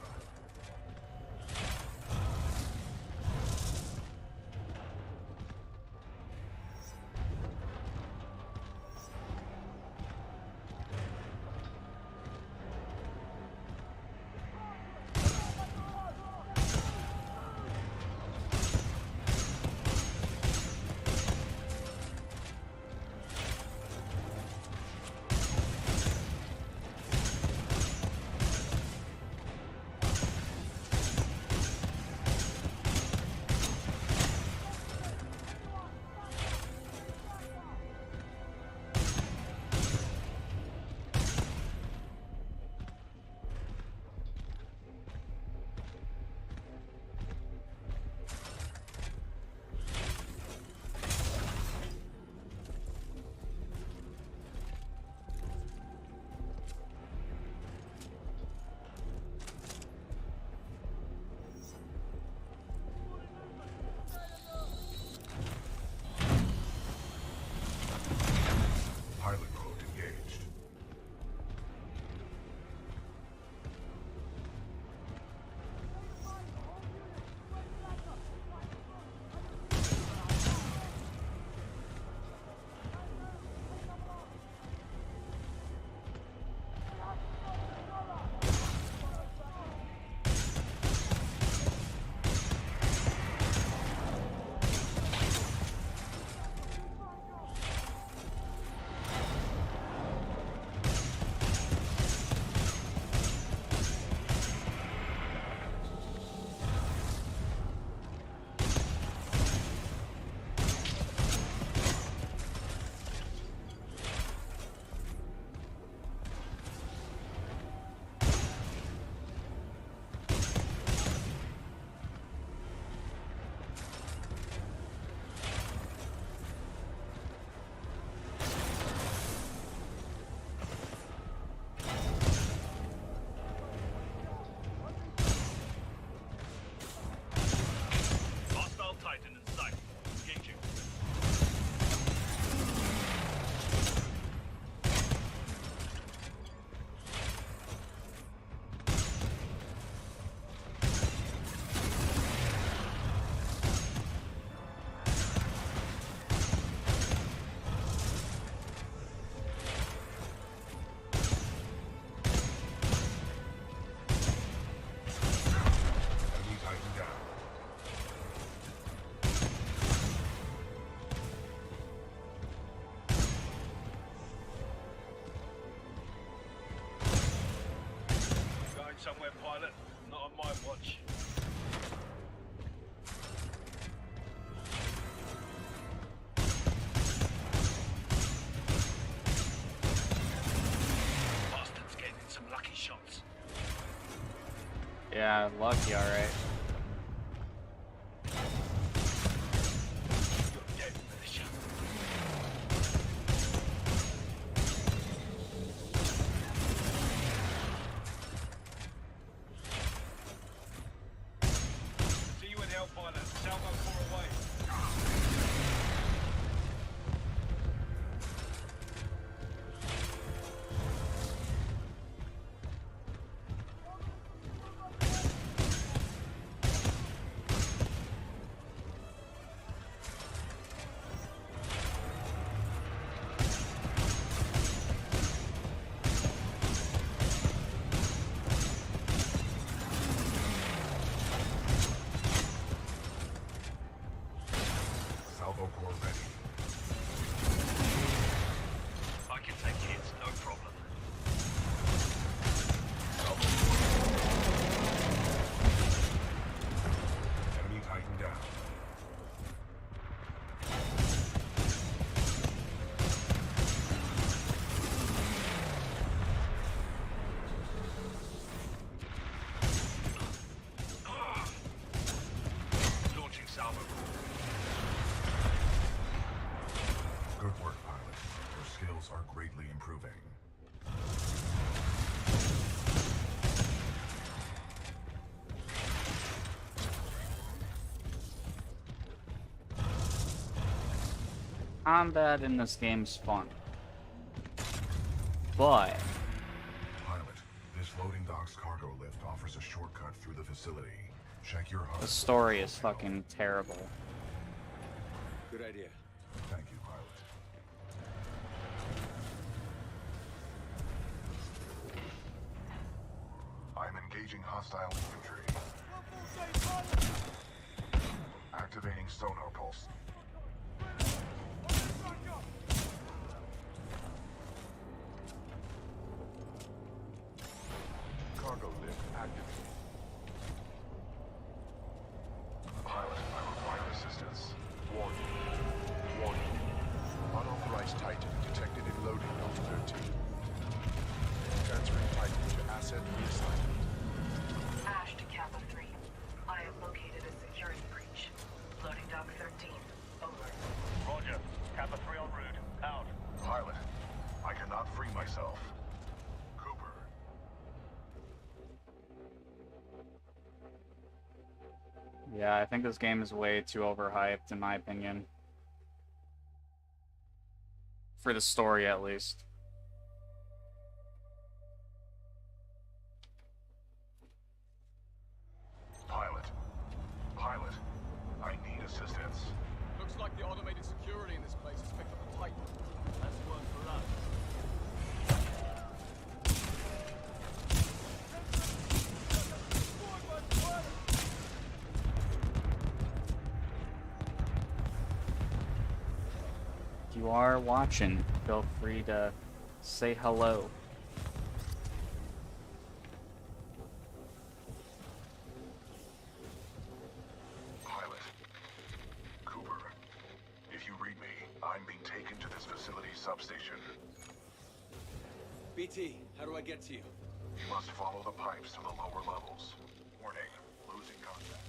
Pilot mode engaged. Hostile Titan in sight. Engaging. Enemy Titan down. Going somewhere, pilot. Not on my watch. Bastard's getting some lucky shots. Yeah, lucky, alright. You're dead, militia. See you in hell, pilot. Salvo 4 away. levels are greatly improving. Combat in this game's fun. But Pilot, this loading dock's cargo lift offers a shortcut through the facility. Check your HUD. the story is fucking terrible. Good idea. Thank you, pilot. I'm engaging hostile infantry. Activating sonar pulse. Cargo lift activated. Pilot, I require assistance. Warning. Warning. Unauthorized Titan detected in loading dock 13. Transferring Titan to asset reassignment. Ash to Kappa 3. I have located a security breach. Loading dock 13. Over. Roger. Kappa 3 en route. Out. Pilot, I cannot free myself. Cooper. Yeah, I think this game is way too overhyped, in my opinion. For the story, at least. Pilot. Pilot, I need assistance. Looks like the automated security in this place has picked up a Titan. That's one for us. If you are watching, feel free to say hello. Pilot. Cooper. If you read me, I'm being taken to this facility substation. BT, how do I get to you? You must follow the pipes to the lower levels. Warning, losing contact.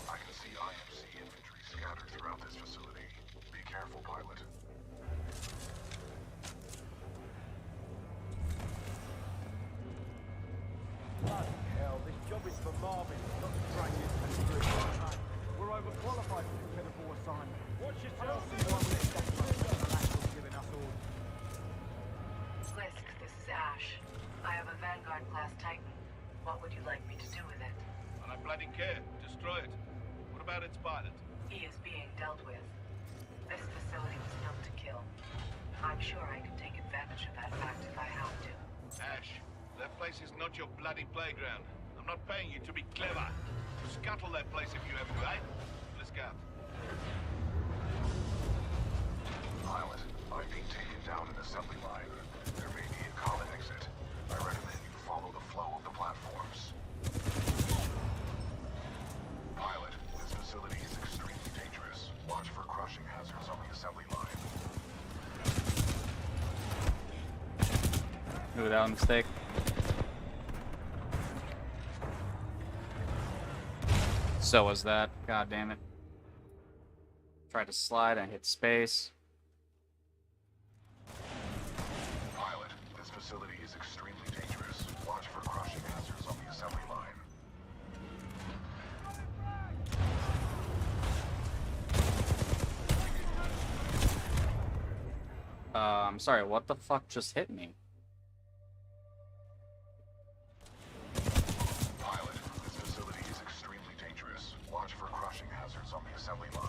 I can see IMC infantry scattered throughout this facility. Be careful, pilot. Bloody hell, this job is for Marvin, not to train you to do it. We're overqualified for this pitiful assignment. Watch yourself and one next up giving us orders. Lisk, this is Ash. I have a Vanguard class Titan. What would you like me to do with it? And I bloody care. Destroy it. What about its pilot? He is being dealt with. This facility was built to kill. I'm sure I can take advantage of that fact if I have to. Ash, that place is not your bloody playground. I'm not paying you to be clever. Scuttle that place if you have to, eh? Let's go. Pilot, I'm being taken down an assembly line. There may be a common exit. I recommend you follow the flow of the platforms. Pilot, this facility is extremely dangerous. Watch for crushing hazards on the assembly line. Ooh, that was a mistake. So was that. God damn it. Tried to slide, I hit space. Pilot, this facility is extremely dangerous. Watch for crushing hazards on the assembly line. I'm sorry, what the fuck just hit me? Pilot, this facility is extremely dangerous. Watch for crushing hazards on the assembly line.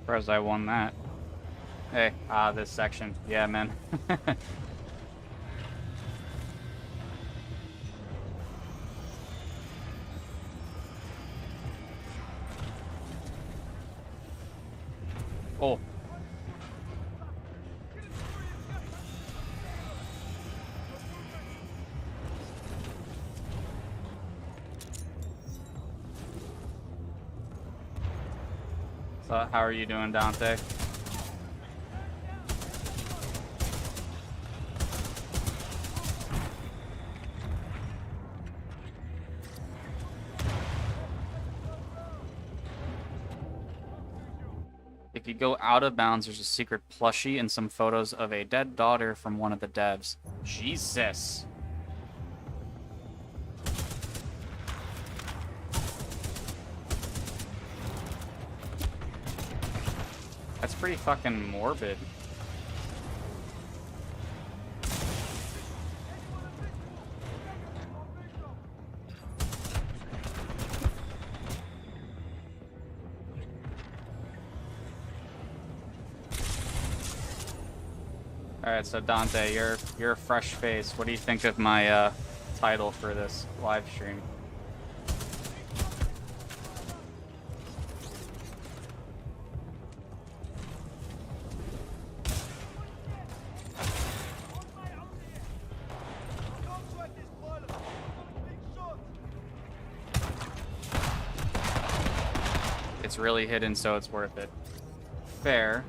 Surprised I won that. Hey, this section. Yeah, man. Oh. So, how are you doing, Dante? If you go out of bounds, there's a secret plushie and some photos of a dead daughter from one of the devs. Jesus. That's pretty fucking morbid. Alright, so Dante, you're a fresh face. What do you think of my title for this live stream? It's really hidden, so it's worth it. Fair,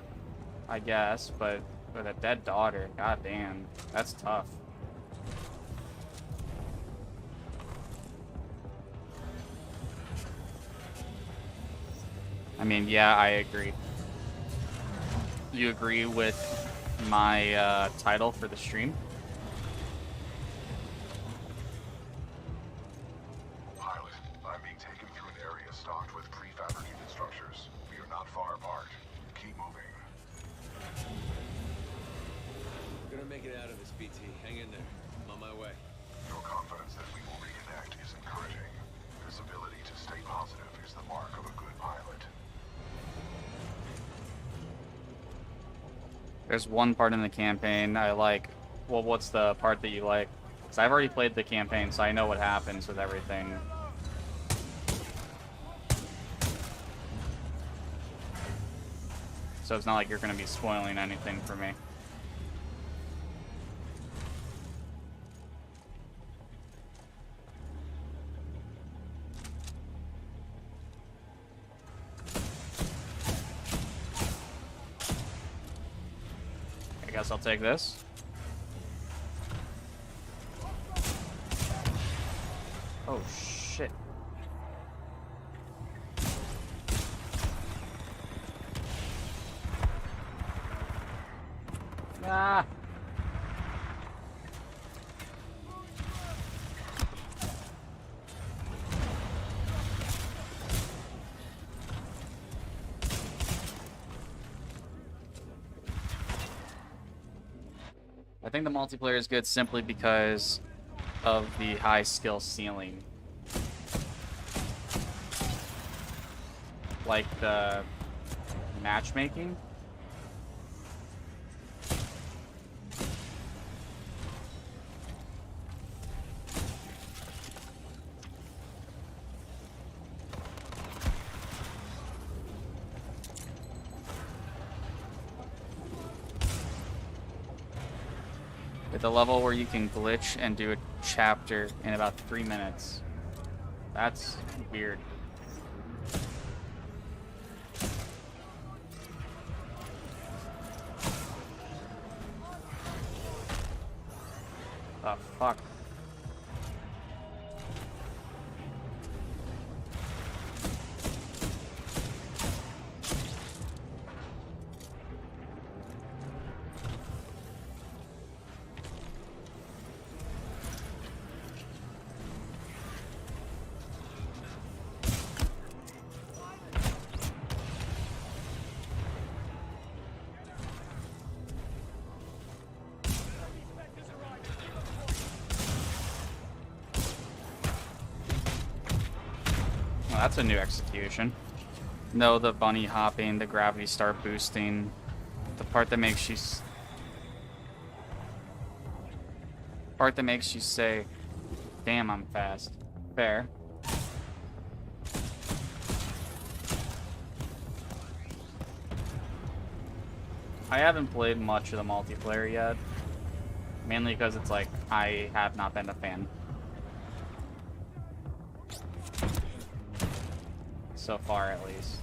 I guess, but with a dead daughter, goddamn, that's tough. I mean, yeah, I agree. You agree with my title for the stream? Pilot, I'm being taken through an area stocked with prefabricated structures. We are not far apart. Keep moving. We're gonna make it out of this, BT. Hang in there. I'm on my way. Your confidence that we will reconnect is encouraging. This ability to stay positive is the mark of a good pilot. There's one part in the campaign I like. Well, what's the part that you like? Because I've already played the campaign, so I know what happens with everything. So it's not like you're going to be spoiling anything for me. I guess I'll take this. Oh, shit. Ah. I think the multiplayer is good simply because of the high skill ceiling. Like the matchmaking. At the level where you can glitch and do a chapter in about 3 minutes. That's weird. Oh, fuck. Well, that's a new execution. No, the bunny hopping, the gravity start boosting, the part that makes you say, "Damn, I'm fast." Fair. I haven't played much of the multiplayer yet, mainly because it's like I have not been a fan so far, at least.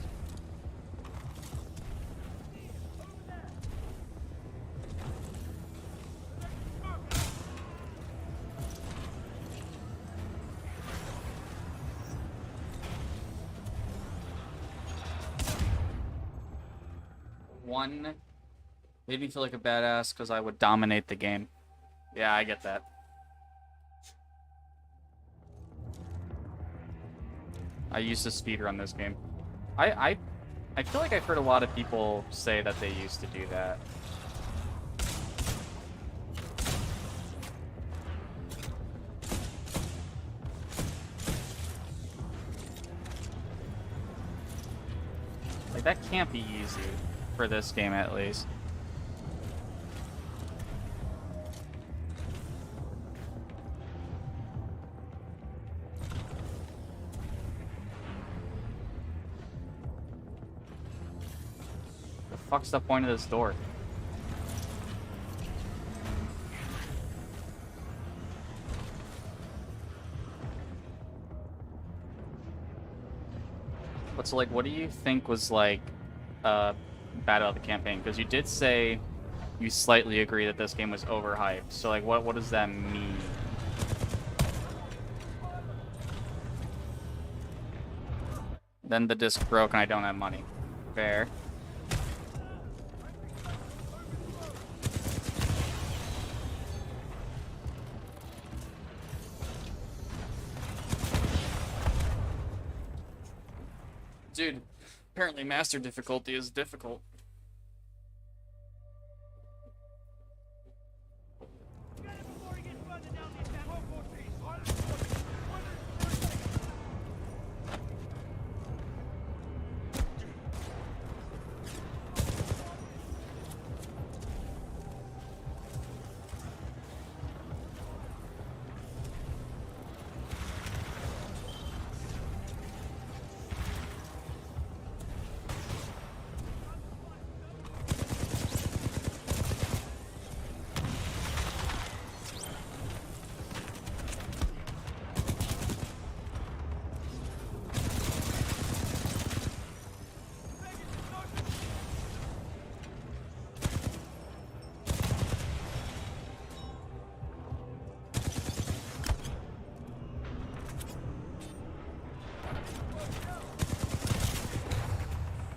One made me feel like a badass because I would dominate the game. Yeah, I get that. I used to speedrun this game. I feel like I've heard a lot of people say that they used to do that. Like, that can't be easy for this game, at least. The fuck's the point of this door? But so, like, what do you think was, like, bad about the campaign? Because you did say you slightly agree that this game was overhyped. So, like, what does that mean? Then the disc broke and I don't have money. Fair. Dude, apparently master difficulty is difficult.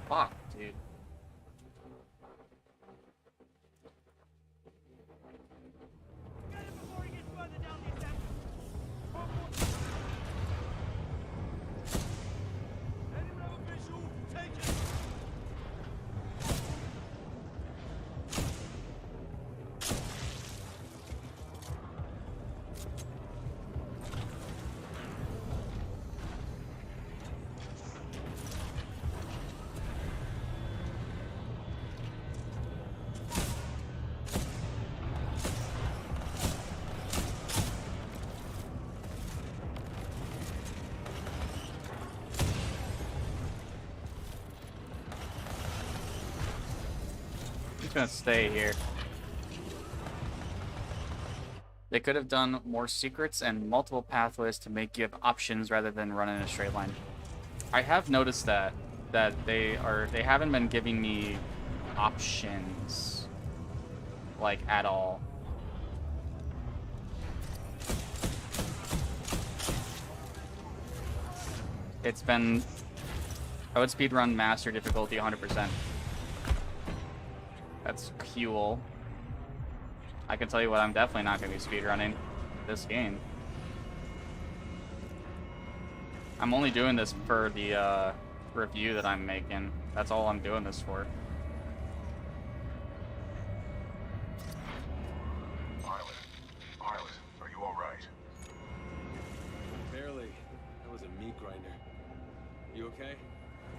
Fuck, dude. Just gonna stay here. They could have done more secrets and multiple pathways to make you have options rather than run in a straight line. I have noticed that they haven't been giving me options like at all. It's been, I would speedrun master difficulty 100%. That's cool. I can tell you what I'm definitely not going to be speedrunning this game. I'm only doing this for the review that I'm making. That's all I'm doing this for. Pilot, are you all right? Barely. That was a meat grinder. You okay?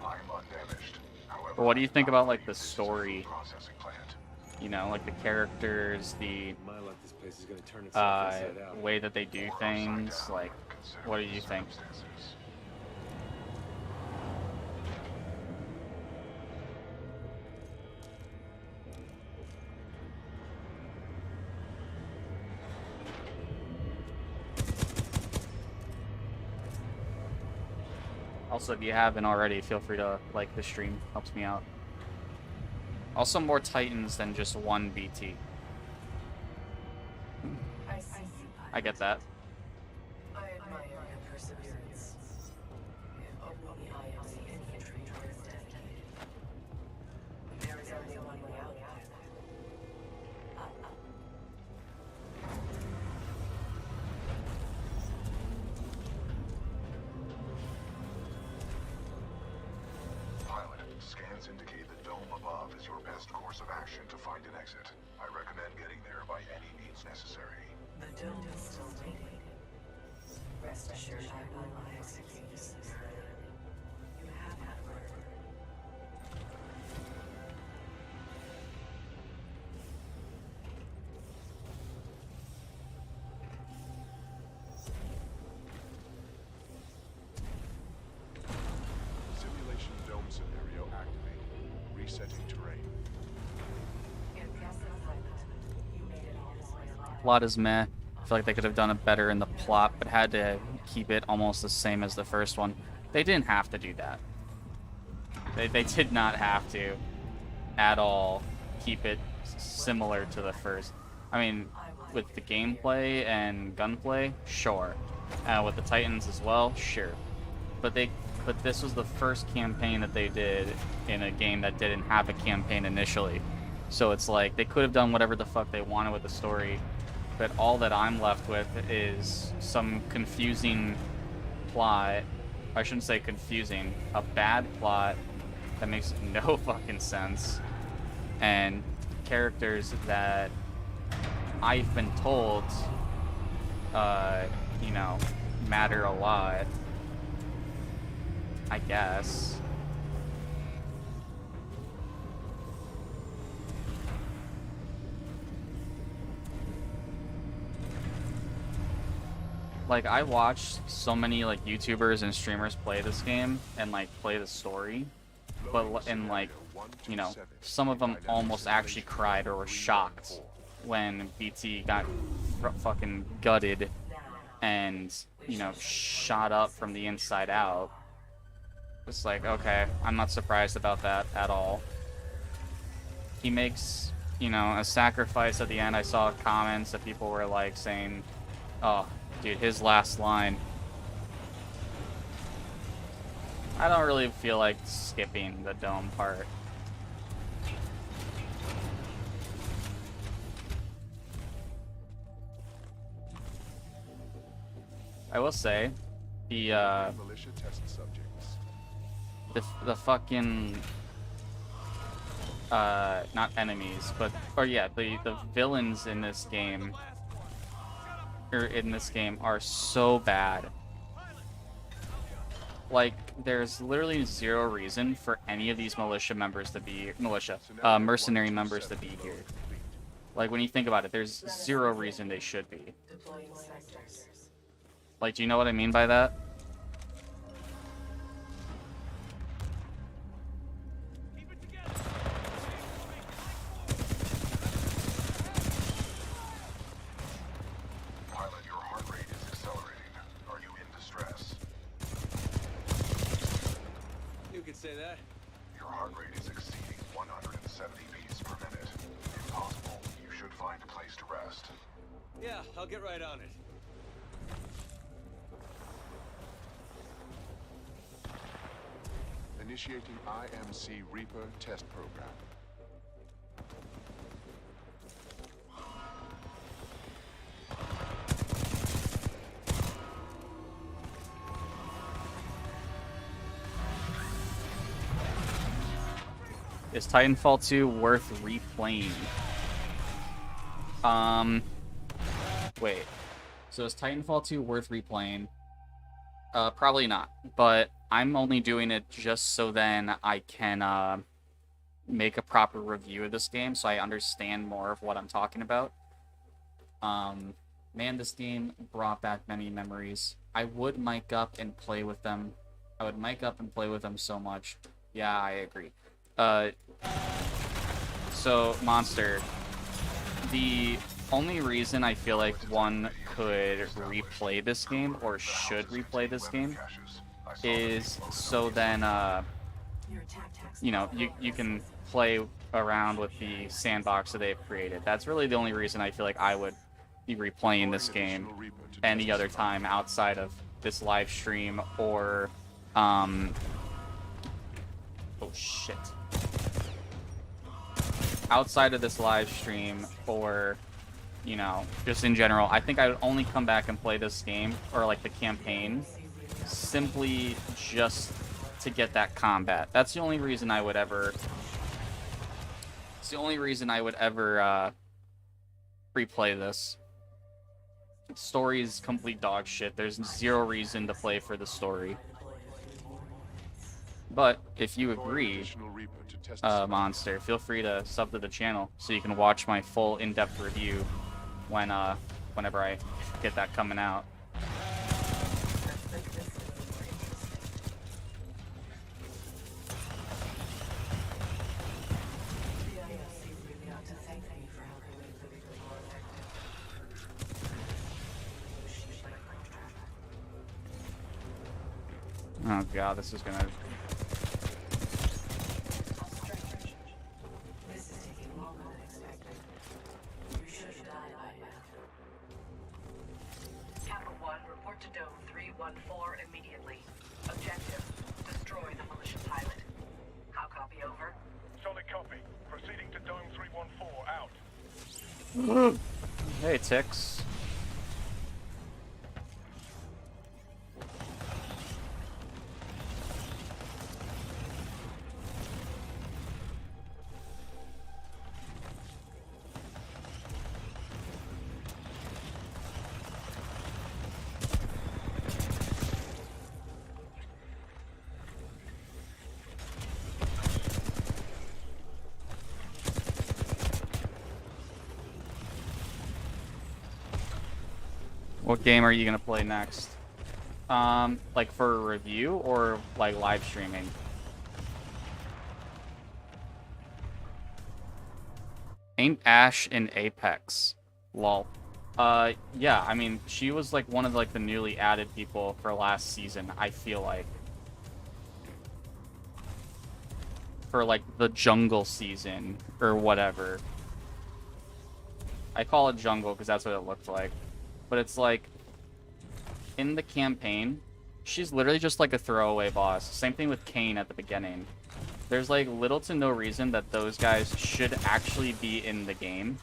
I'm undamaged. However, But what do you think about like the this is a story? food processing plant. You know, like the characters, the My luck, this place is gonna turn itself inside out. way that they do Or upside things. down, Like, considering what do the you think? circumstances. Also, if you haven't already, feel free to like the stream. Helps me out. Also, more Titans than just one BT. I see you. I get that. I admire your perseverance. If only the IMC infantry were as dedicated. There is only one way out, pilot. Up. Pilot, scans indicate the dome above is your best course of action to find an exit. I recommend getting there by any means necessary. The dome is still waiting. Rest assured I will not execute this plan. You have my word. Simulation dome scenario activated. Resetting terrain. Impressive, pilot. You made it all this way alive. Plot is meh. I feel like they could have done it better in the plot, but had to keep it almost the same as the first one. They didn't have to do that. They did not have to at all keep it similar to the first. I mean, with the gameplay and gunplay, sure. With the Titans as well, sure. But this was the first campaign that they did in a game that didn't have a campaign initially. So it's like they could have done whatever the fuck they wanted with the story, but all that I'm left with is some confusing plot. I shouldn't say confusing, a bad plot that makes no fucking sense, and characters that I've been told, you know, matter a lot, I guess. Like, I watched so many like YouTubers and streamers play this game and like play the story, but and like, you know, some of them almost actually cried or were shocked when BT got fucking gutted and, you know, shot up from the inside out. It's like, okay, I'm not surprised about that at all. He makes, you know, a sacrifice at the end. I saw comments that people were like saying, oh, dude, his last line. I don't really feel like skipping the dome part. I will say, the Militia test subjects. the fucking not enemies, but the villains in this game are so bad. Like, there's literally zero reason for any of these mercenary members to be here. Like, when you think about it, there's zero reason they should be. Deploying sectors. Like, do you know what I mean by that? Pilot, your heart rate is accelerating. Are you in distress? You could say that. Your heart rate is exceeding 170 beats per minute. If possible, you should find a place to rest. Yeah, I'll get right on it. Initiating IMC Reaper test program. Is Titanfall 2 worth replaying? Wait. So is Titanfall 2 worth replaying? Probably not. But I'm only doing it just so then I can make a proper review of this game, so I understand more of what I'm talking about. Man, this game brought back many memories. I would mic up and play with them. I would mic up and play with them so much. Yeah, I agree. So, Monster, the only reason I feel like one could replay this game, or should replay this game, is so then, you know, you can play around with the sandbox that they've created. That's really the only reason I feel like I would be replaying this game any other time outside of this live stream or, oh shit. Outside of this live stream or, you know, just in general, I think I would only come back and play this game, or like the campaign, simply just to get that combat. That's the only reason I would ever... It's the only reason I would ever replay this. Story is complete dog shit. There's zero reason to play for the story. But if you agree, Monster, feel free to sub to the channel so you can watch my full in-depth review when whenever I get that coming out. Oh god, this is gonna... This is taking longer than expected. You should have died by now. Kappa 1, report to Dome 314 immediately. Objective, destroy the militia pilot. How copy over? Solid copy. Proceeding to Dome 314, out. Hey, Tix. What game are you gonna play next? Like for a review or like live streaming? Ain't Ash in Apex? Lol. Yeah, I mean, she was like one of like the newly added people for last season, I feel like. For like the jungle season or whatever. I call it jungle because that's what it looked like. But it's like, in the campaign, she's literally just like a throwaway boss. Same thing with Kane at the beginning. There's like little to no reason that those guys should actually be in the game.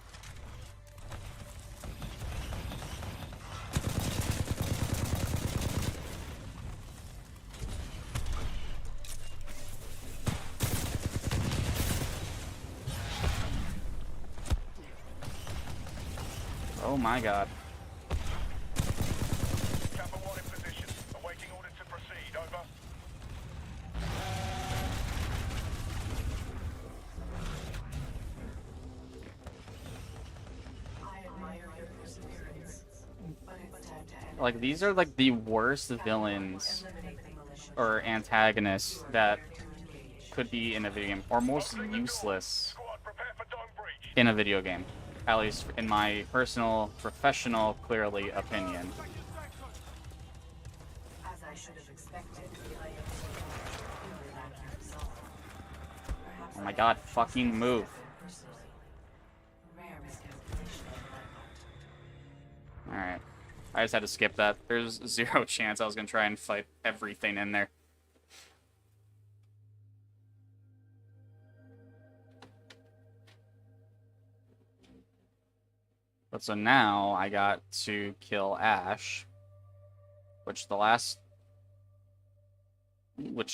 Oh my god. Kappa 1 in position. Awaiting orders to proceed. Over. I admire your perseverance, but it's time to end. Like, these are like the worst villains Eliminate the militia. or antagonists that could be in a video game, or most useless Squad, prepare for dome breach. in a video game. At least in my personal, professional, clearly opinion. As I should have expected, I am really like yourself. Perhaps Oh my god, fucking move. personally. Rare miscalculation on my part. Alright. I just had to skip that. There's zero chance I was gonna try and fight everything in there. But so now I got to kill Ash, which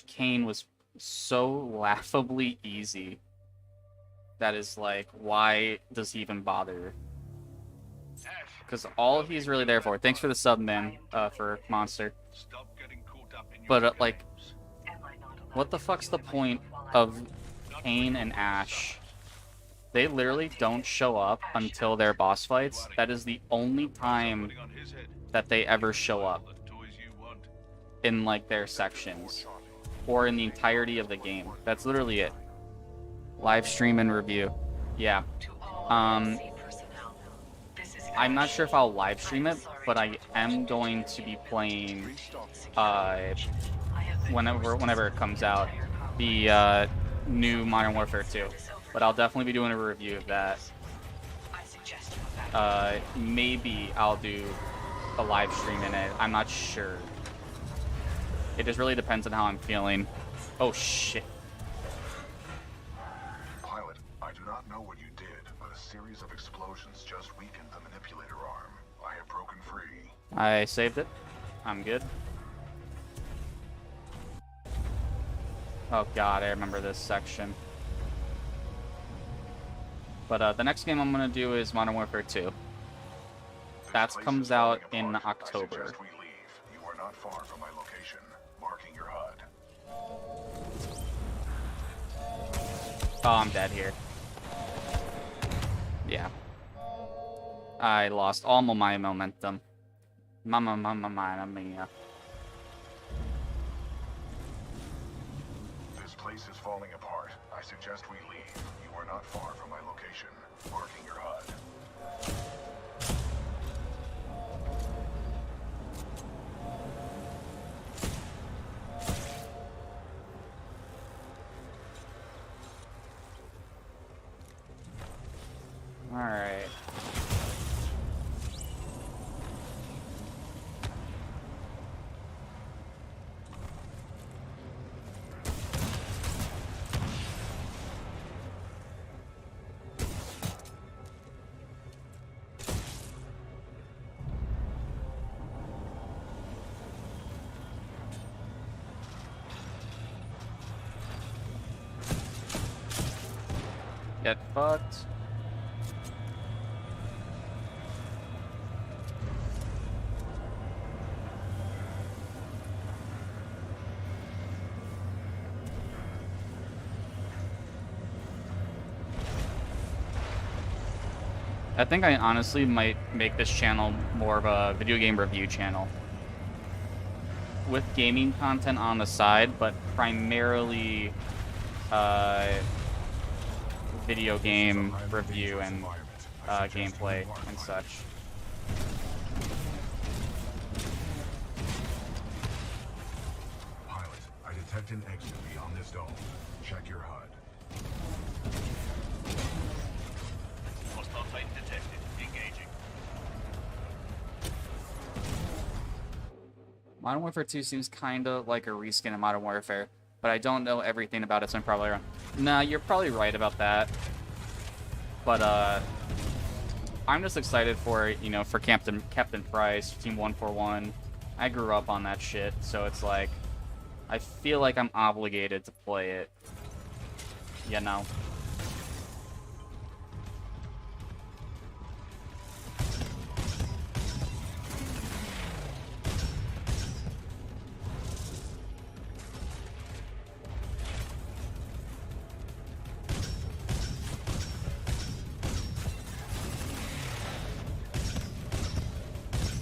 Kane was so laughably easy. That is like, why does he even bother? Because all he's really there for. Thanks for the sub, man, for Monster. Stop getting caught up in your But like, games. What the fuck's the point of Kane and Ash? They literally don't show up until their boss fights. That is the only time that they ever show up in like their sections or in the entirety of the game. That's literally it. Live stream and review. Yeah. I'm not sure if I'll live stream it, but I am going to be playing whenever it comes out, the new Modern Warfare 2. But I'll definitely be doing a review of that. Maybe I'll do a live stream in it. I'm not sure. It just really depends on how I'm feeling. Oh shit. Pilot, I do not know what you did, but a series of explosions just weakened the manipulator arm. I have broken free. I saved it. I'm good. Oh god, I remember this section. But the next game I'm gonna do is Modern Warfare 2. That comes out in October. I suggest we leave. You are not far from my location. Marking your HUD. Oh, I'm dead here. Yeah. I lost all my momentum. Mamma mia. This place is falling apart. I suggest we leave. You are not far from my location. Marking your HUD. Alright. Get fucked. I think I honestly might make this channel more of a video game review channel. With gaming content on the side, but primarily video game review and gameplay and such. Pilot, I detect an exit beyond this dome. Check your HUD. Hostile Titan detected. Engaging. Modern Warfare 2 seems kinda like a reskin of Modern Warfare, but I don't know everything about it, so I'm probably wrong. Nah, you're probably right about that. But I'm just excited for it, you know, for Captain Price, Team 141. I grew up on that shit, so it's like I feel like I'm obligated to play it. You know.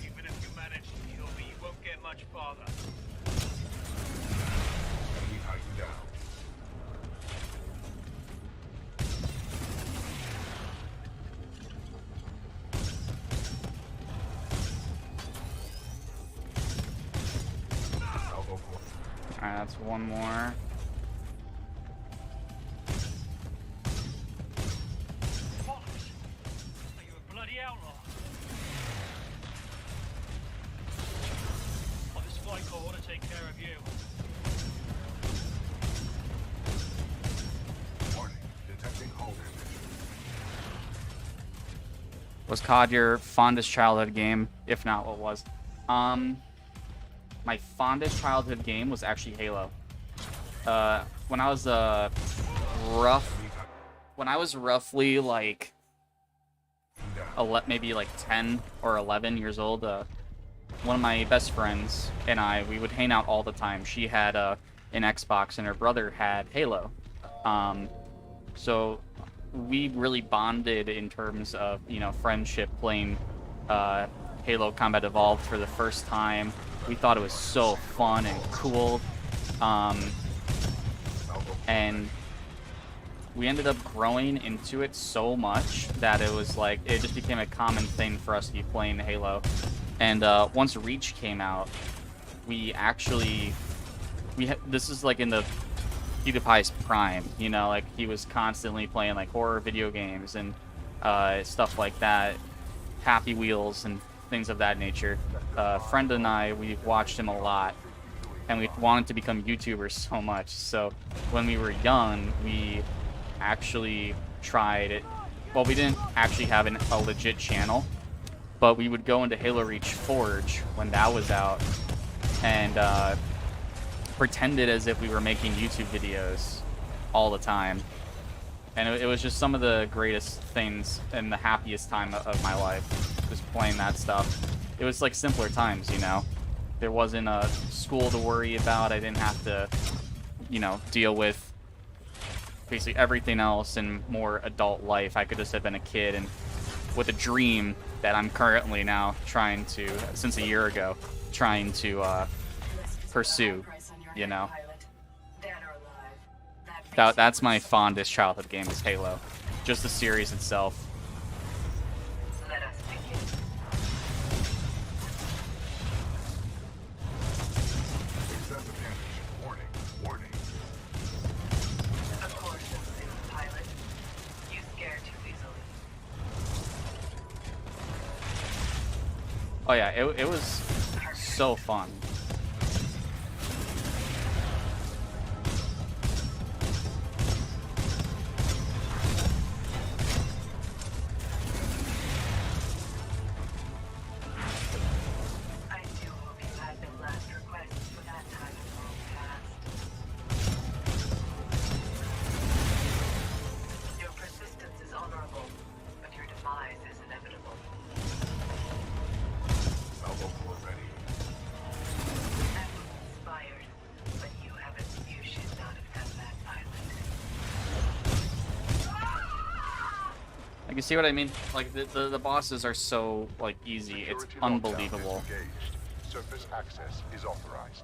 Even if you manage to kill me, you won't get much farther. Enemy Titan down. Salvo point. Alright, that's one more. Bollocks! Are you a bloody outlaw? On this flight call, I want to take care of you. Warning. Detecting hull damage. Was COD your fondest childhood game? If not, what was? My fondest childhood game was actually Halo. When I was roughly like maybe like 10 or 11 years old, one of my best friends and we would hang out all the time. She had an Xbox, and her brother had Halo. So we really bonded in terms of, you know, friendship, playing Halo Combat Evolved for the first time. We thought it was so fun and cool. And we ended up growing into it so much that it was like, it just became a common thing for us to be playing Halo. And once Reach came out, we actually, this is like in the PewDiePie's prime, you know, like he was constantly playing like horror video games and stuff like that, Happy Wheels and things of that nature. Friend and I, we watched him a lot, and we wanted to become YouTubers so much. So when we were young, we actually tried it. Well, we didn't actually have a legit channel, but we would go into Halo Reach Forge when that was out and pretended as if we were making YouTube videos all the time. And it was just some of the greatest things and the happiest time of my life, just playing that stuff. It was like simpler times, you know. There wasn't a school to worry about. I didn't have to, you know, deal with basically everything else and more adult life. I could just have been a kid and with a dream that I'm currently now trying to, since a year ago, trying to pursue, you know. That's my fondest childhood game is Halo. Just the series itself. Let us begin. Excessive damage. Warning. Warning. Of course, pilot. You scare too easily. Oh yeah, it was so fun. I do hope you had no last requests for that time in long past. Your persistence is honorable, but your demise is inevitable. Salvo core ready. I was inspired, but you haven't. You should not have done that, pilot. Like, you see what I mean? Like, the bosses are so, like, easy. It's Security lockdown unbelievable. disengaged. Surface access is authorized.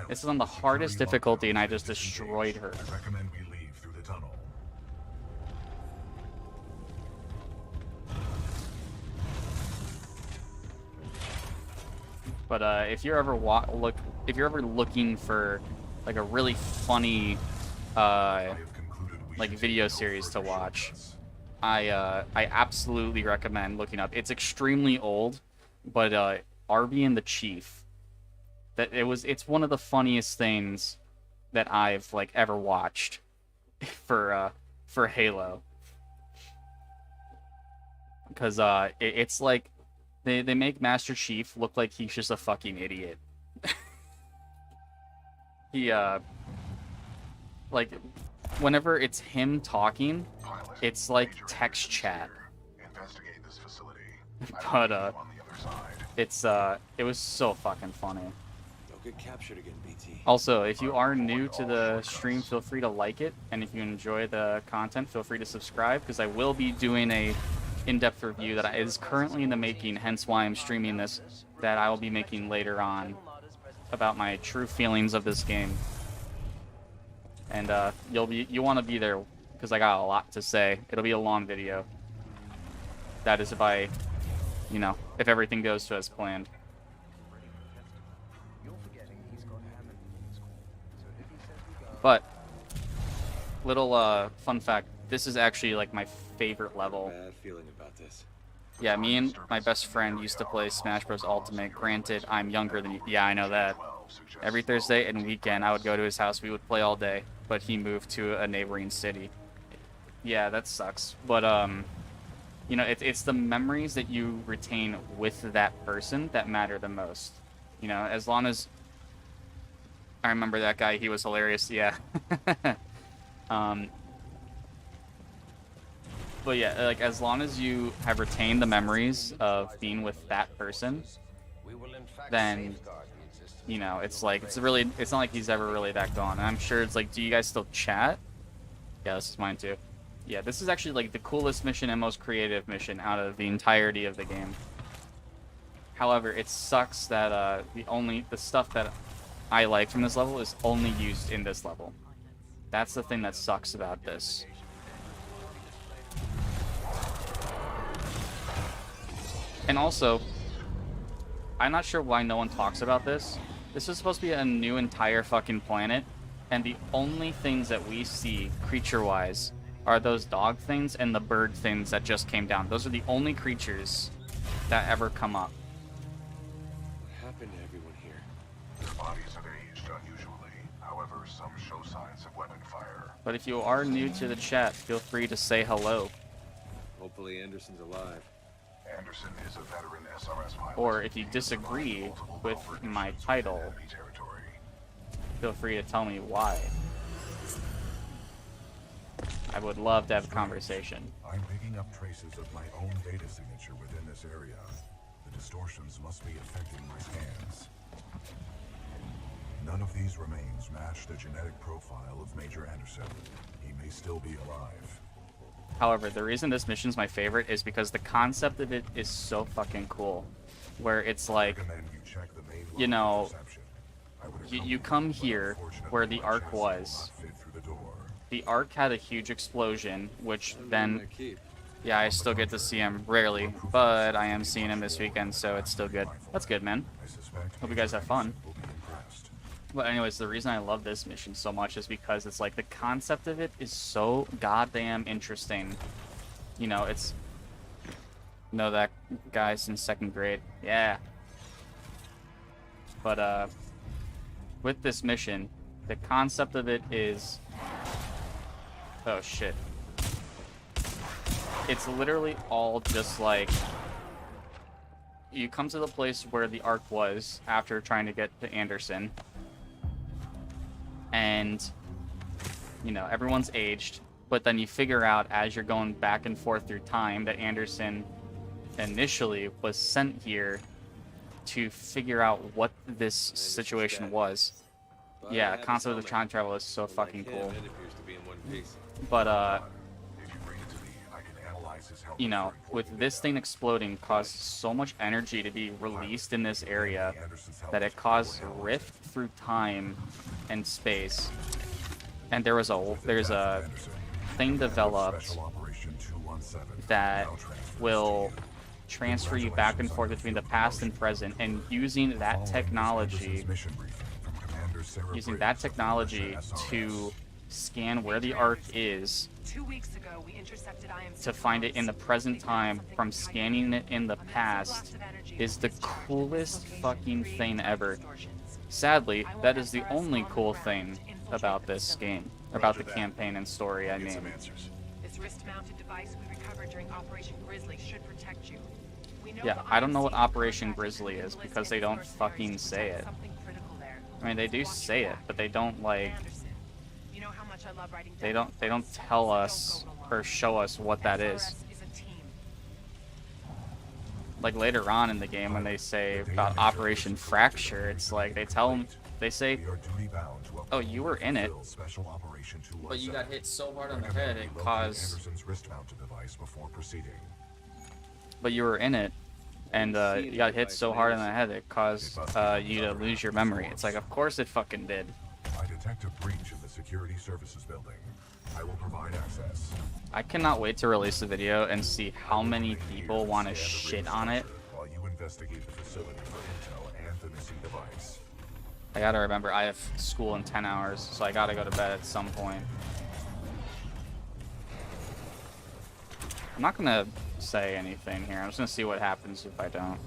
This is on the hardest Security difficulty, lockdown and I just is destroyed her. disengaged. I recommend we leave through the tunnel. But if you're ever if you're ever looking for like a really funny I have concluded we like should video take no series to further watch, shortcuts. I absolutely recommend looking up. It's extremely old, but Arby and the Chief. It's one of the funniest things that I've like ever watched for Halo. Because it's like they make Master Chief look like he's just a fucking idiot. He like whenever it's him talking, Pilot, it's like major text chat. here. Investigate this facility. I But will meet you on the other side. it was so fucking funny. Don't get captured again, BT. Also, if you are new to the stream, feel free to like it, and if you enjoy the content, feel free to subscribe, because I will be doing a in-depth review that is currently in the making, hence why I'm streaming this, that I will be making later on about my true feelings of this game. And you want to be there, because I got a lot to say. It'll be a long video. That is if I, you know, if everything goes to as planned. But little fun fact, this is actually like my favorite level. Bad feeling about this. Yeah, me and my best friend used to play Smash Bros. Ultimate. Granted, I'm younger than you. Yeah, I know that. Every Thursday and weekend, I would go to his house. We would play all day, but he moved to a neighboring city. Yeah, that sucks. But you know, it's the memories that you retain with that person that matter the most. You know, as long as I remember that guy, he was hilarious. Yeah. But yeah, like as long as you have retained the memories of being with that person, then You know, it's like it's not like he's ever really that gone. And I'm sure it's like, do you guys still chat? Yeah, this is mine too. Yeah, this is actually like the coolest mission and most creative mission out of the entirety of the game. However, it sucks that the stuff that I like from this level is only used in this level. That's the thing that sucks about this. And also, I'm not sure why no one talks about this. This is supposed to be a new entire fucking planet, and the only things that we see creature-wise are those dog things and the bird things that just came down. Those are the only creatures that ever come up. What happened to everyone here? Their bodies have aged unusually. However, some show signs of weapon fire. But if you are new to the chat, feel free to say hello. Hopefully Anderson's alive. Anderson is a veteran SRS pilot. Or if you disagree with my title, feel free to tell me why. I would love to have a conversation. I'm picking up traces of my own data signature within this area. The distortions must be affecting my scans. None of these remains match the genetic profile of Major Anderson. He may still be alive. However, the reason this mission's my favorite is because the concept of it is so fucking cool. Where it's like, you know, you come here where the Ark was. The Ark had a huge explosion, which then, yeah, I still get to see him rarely, but I am seeing him this weekend, so it's still good. That's good, man. Hope you guys have fun. But anyways, the reason I love this mission so much is because it's like the concept of it is so goddamn interesting. You know, it's... know that guy's in 2nd grade. Yeah. But, with this mission, the concept of it is... oh, shit. It's literally all just like... you come to the place where the Ark was after trying to get to Anderson. And, you know, everyone's aged. But then you figure out as you're going back and forth through time that Anderson initially was sent here to figure out what this situation was. Yeah, concept of the time travel is so fucking cool. But, you know, with this thing exploding caused so much energy to be released in this area that it caused rift through time and space. And there's a thing developed that will transfer you back and forth between the past and present, and using that technology to scan where the Ark is 2 weeks ago, we intercepted IMC to find it in the present time from scanning it in the past is the coolest fucking thing ever. Sadly, that is the only cool thing about this game, about the campaign and story, I mean. This wrist-mounted device we recovered during Operation Grizzly should protect you. Yeah, I don't know what Operation Grizzly is because they don't fucking say it. I mean, they do say it, but they don't, like... They don't tell us or show us what that is. Like later on in the game when they say about Operation Fracture, it's like they say, oh, you were in it, but you got hit so hard on the head it caused... But you were in it, and you got hit so hard on the head it caused you to lose your memory. It's like, of course it fucking did. I detect a breach in the security services building. I will provide access. I cannot wait to release the video and see how many people want to shit on it. While you investigate the facility for intel and the missing device. I gotta remember, I have school in 10 hours, so I gotta go to bed at some point. I'm not gonna say anything here. I'm just gonna see what happens if I don't.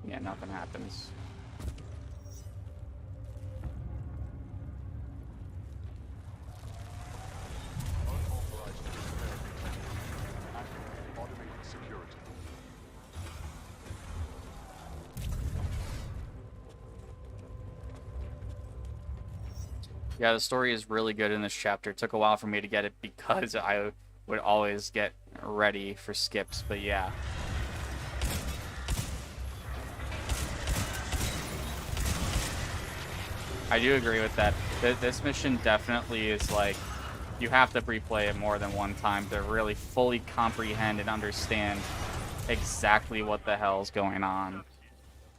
Yeah, nothing happens. Yeah, the story is really good in this chapter. It took a while for me to get it because I would always get ready for skips, but yeah. I do agree with that. This mission definitely is like, you have to replay it more than one time to really fully comprehend and understand exactly what the hell's going on.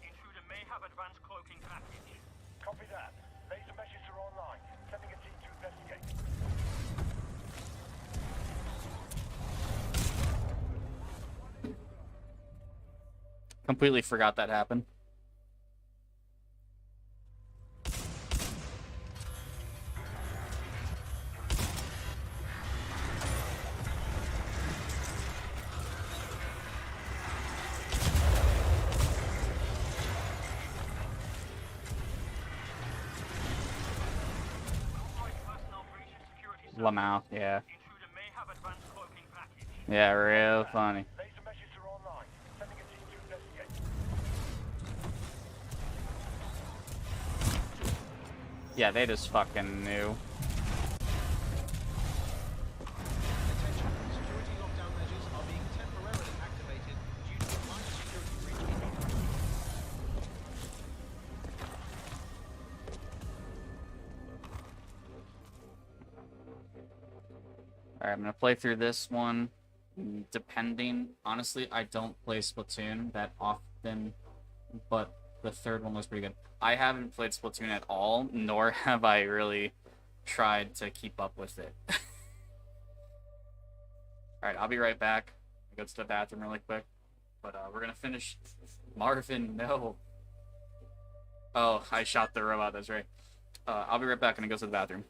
Intruder may have advanced cloaking package. Copy that. Laser meshes are online. Sending a team to investigate. Completely forgot that happened. Lamau, yeah. Intruder may have advanced cloaking package. Yeah, real funny. Laser meshes are online. Sending a team to investigate. Yeah, they just fucking knew. Attention, security lockdown measures are being temporarily activated due to a minor security breach in England. Alright, I'm gonna play through this one. Depending, honestly, I don't play Splatoon that often, but the third one was pretty good. I haven't played Splatoon at all, nor have I really tried to keep up with it. Alright, I'll be right back. I'll go to the bathroom really quick. But we're gonna finish. Marvin, no. Oh, I shot the robot, that's right. I'll be right back and I go to the bathroom.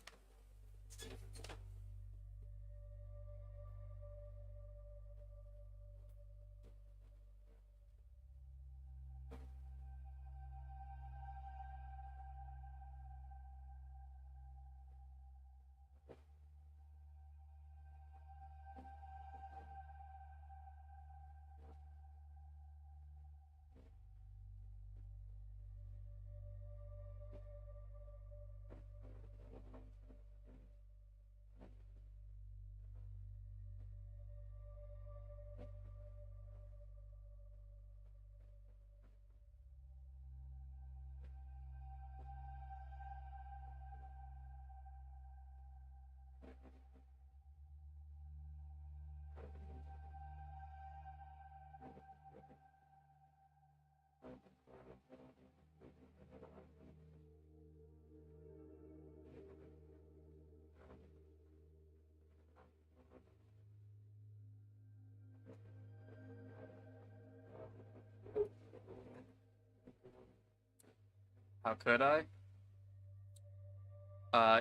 How could I?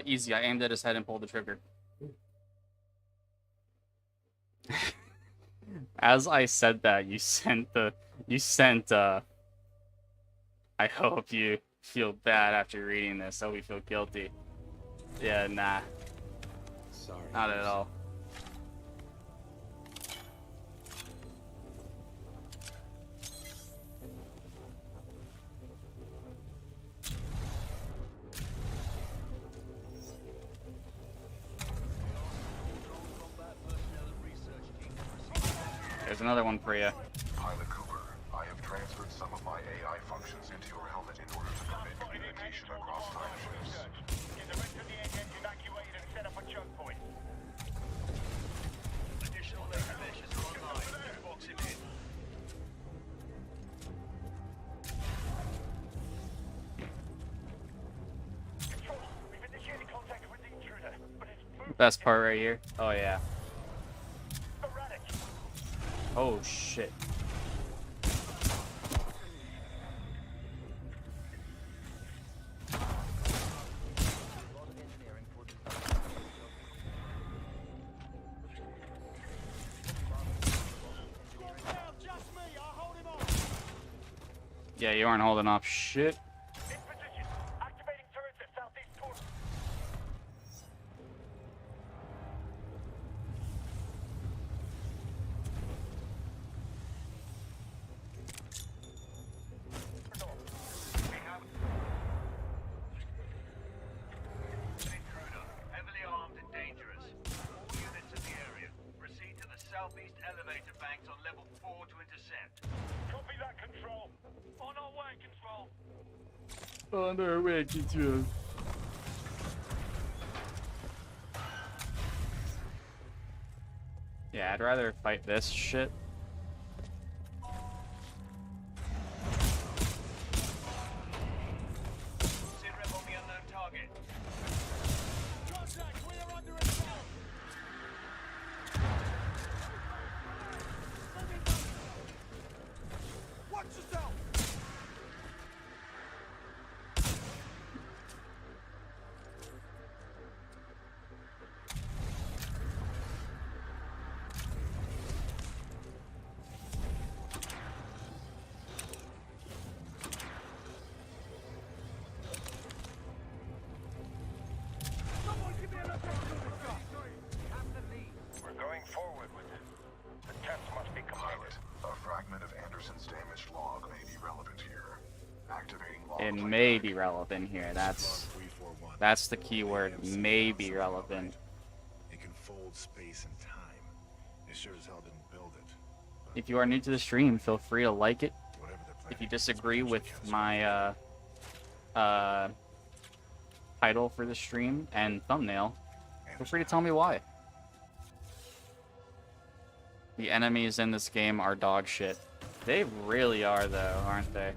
Easy. I aimed at his head and pulled the trigger. As I said that, you sent, I hope you feel bad after reading this. I hope you feel guilty. Yeah, nah. Sorry. Not at all. There's another one for you. Pilot Cooper, I have transferred some of my AI functions into your helmet in order to permit communication across time shifts. Get the rest of the engines evacuated and set up a choke point. Additional laser meshes are online. Box him in. Control, we've initiated contact with the intruder, but it's moved. Best part right here. Oh yeah. Sporadic. Oh shit. Yeah, you aren't holding off shit. In position. Activating turrets at southeast corner. Intruder, heavily armed and dangerous. All units in the area, proceed to the southeast elevator banks on level 4 to intercept. Copy that, Control. On our way, Control. On our way, Control. I'd rather fight this shit. Sit rep on the unknown target. Contact, we are under assault! Watch yourself! Someone give me an We're going forward with it. The test must be Pilot, completed. a fragment of Anderson's damaged log may be relevant here. Activating log It playback. may be relevant here. That's the key word. May be relevant. It can fold space and time. It sure as hell didn't build it. If you are new to the stream, feel free to like it. Whatever they're If planning, you it's disagree with potentially my title for the stream and thumbnail, feel free to tell me why. The enemies in this game are dog shit. They really are, though, aren't they?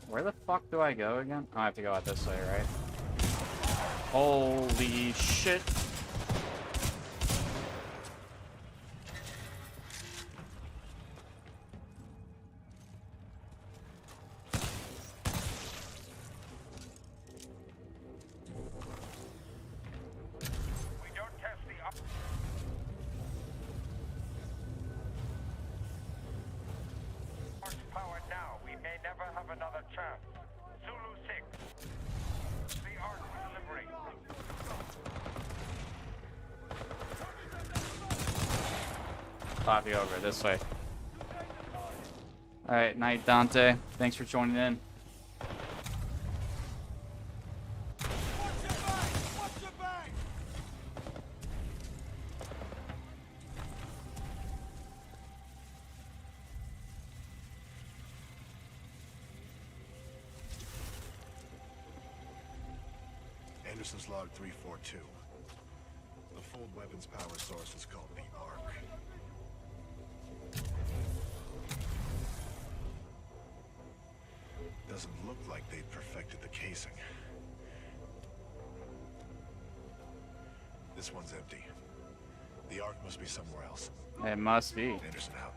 Where the fuck do I go again? Oh, I have to go out this way, right? Holy shit. We don't test the arc's power now. We may never have another chance. Zulu 6. The arc will liberate. Copy over this way. Alright, night Dante. Thanks for joining in. Watch your back! Watch your back! Anderson's log 342. The fold weapons power source is called the Arc. Doesn't look like they've perfected the casing. This one's empty. The Arc must be somewhere else. It must be. Anderson out.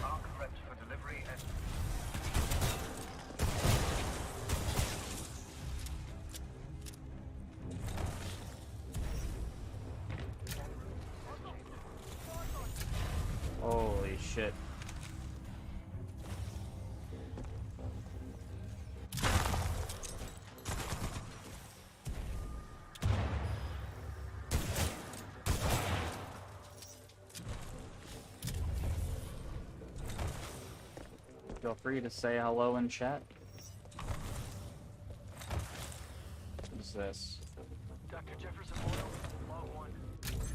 Arc ready for delivery and Holy shit. Feel free to say hello in chat. What is this? Dr. Jefferson Oil, log 1.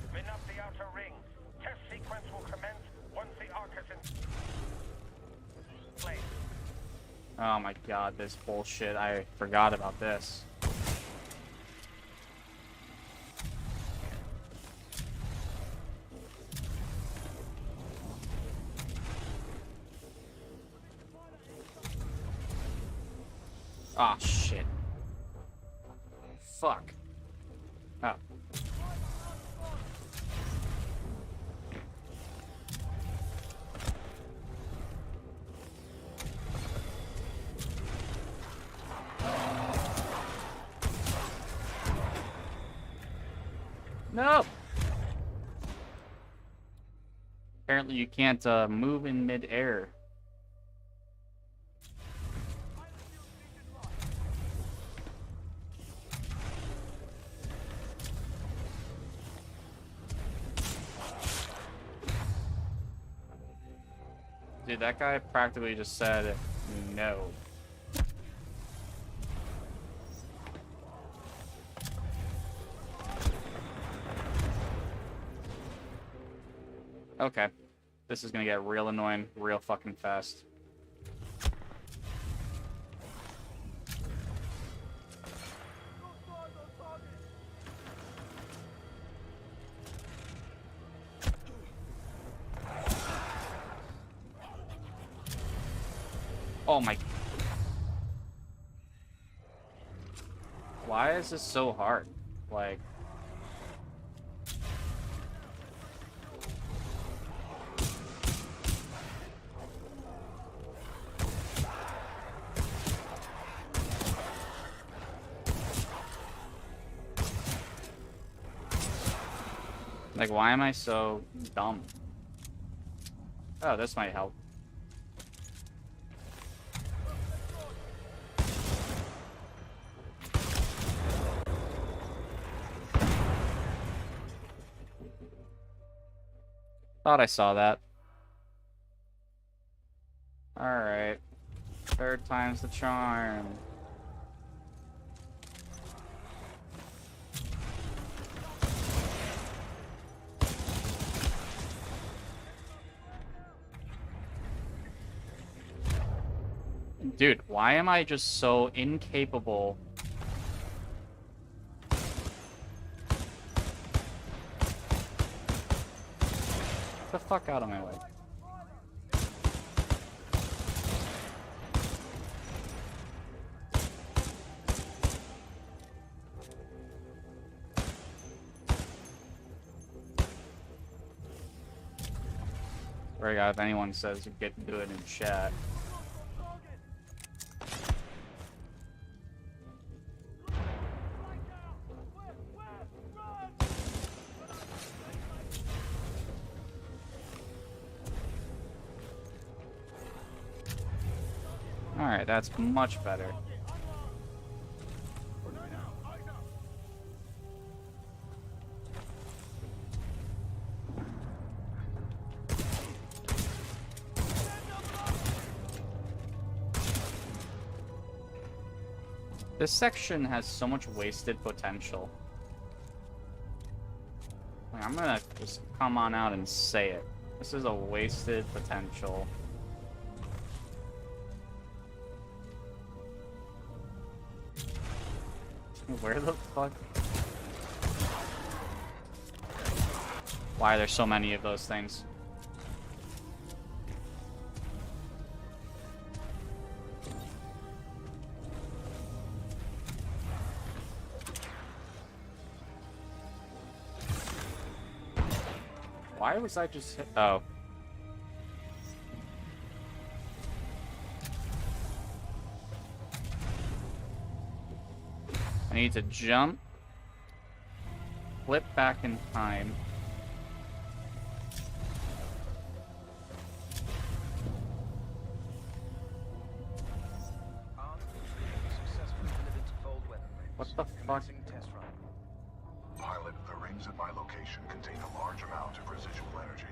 spin up the outer ring. Test sequence will commence once the arc is in place. Oh my god, this bullshit. I forgot about this. Ah, shit. Fuck. Oh. No! Apparently you can't move in mid-air. Dude, that guy practically just said no. Okay. This is gonna get real annoying real fucking fast. Oh my... Why is this so hard? Like... Like, why am I so dumb? Oh, this might help. Thought I saw that. Alright. Third time's the charm. Dude, why am I just so incapable? Get the fuck out of my way. Swear to God, if anyone says you get to do it in chat. Alright, that's much better. This section has so much wasted potential. Like, I'm gonna just come on out and say it. This is a wasted potential. Where the fuck? Why are there so many of those things? Why was I just hit? Oh. I need to jump, flip back in time. What the fuck? Pilot, the rings at my location contain a large amount of residual energy.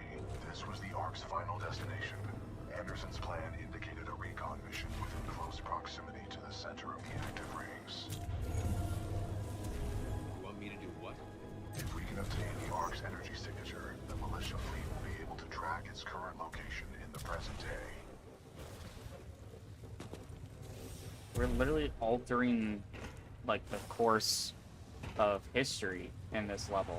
This was the Ark's final destination. Anderson's plan indicated a recon mission within close proximity to the center of the active rings. You want me to do what? If we can obtain the Ark's energy signature, the militia fleet will be able to track its current location in the present day. We're literally altering, like, the course of history in this level.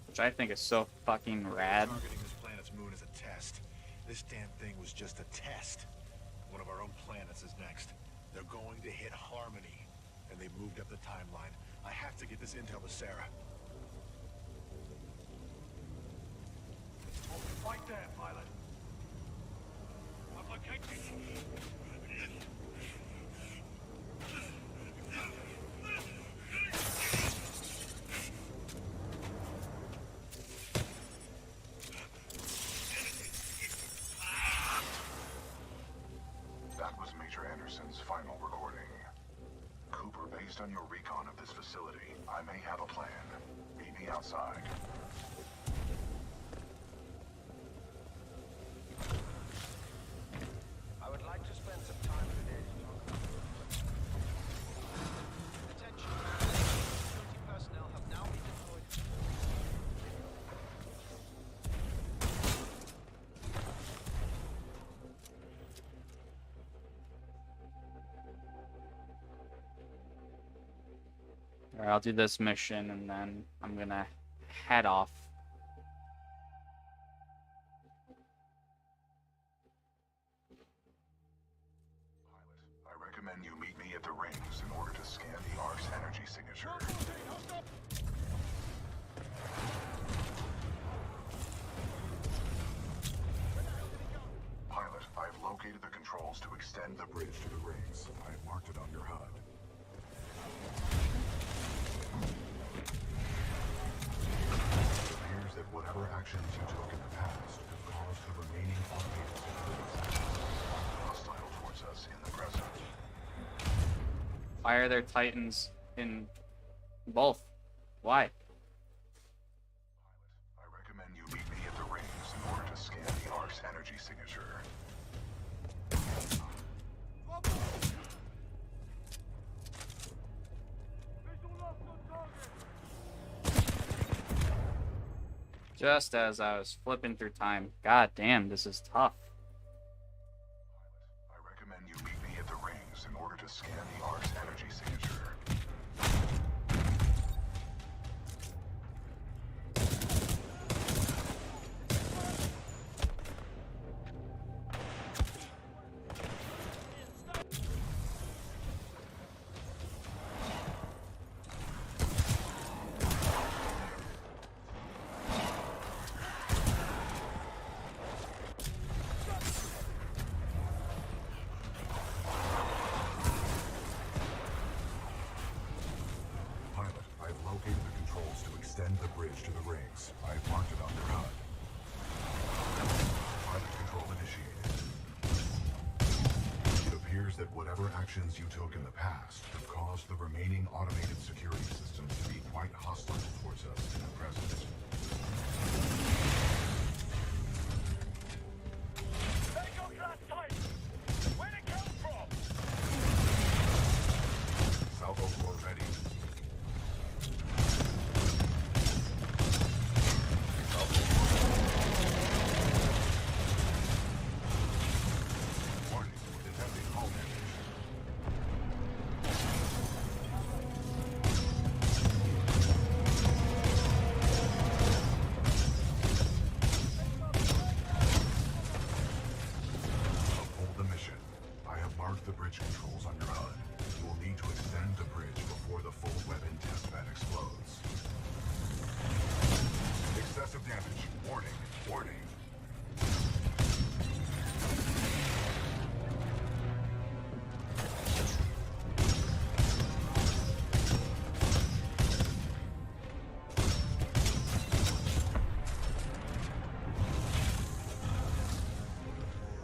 Which I think is so fucking rad. Targeting this planet's moon is a test. This damn thing was just a test. One of our own planets is next. They're going to hit Harmony, and they've moved up the timeline. I have to get this intel to Sarah. Right there, pilot. I've located That was Major Anderson's final recording. Cooper, based on your recon of this facility, I may have a plan. Meet me outside. I would like Alright, I'll do this mission and then I'm gonna head off. I recommend you meet me at the rings in order to scan the Ark's energy signature. Pilot, I've located the controls to extend the bridge to the rings. I've marked it on your HUD. It appears that whatever actions you took in the past have caused the remaining automated security systems hostile towards us in the present. Why are there Titans in both? Why? I recommend you meet me at the rings in order to scan the Ark's energy signature. Just as I was flipping through time. God damn, this is tough. I recommend you meet me at the rings in order to scan the Ark's energy signature. Pilot, I've located the controls to extend the bridge to the rings. I've marked it on your HUD. Pilot control initiated. It appears that whatever actions you took in the past have caused the remaining automated security systems to be quite hostile towards us in the present. There goes that Titan! Where'd it come from? Salvo core ready. Warning, detecting hull damage. Uphold the mission. I have marked the bridge controls on your HUD. You will need to extend the bridge before the full weapon test bed explodes. Excessive damage. Warning. Warning.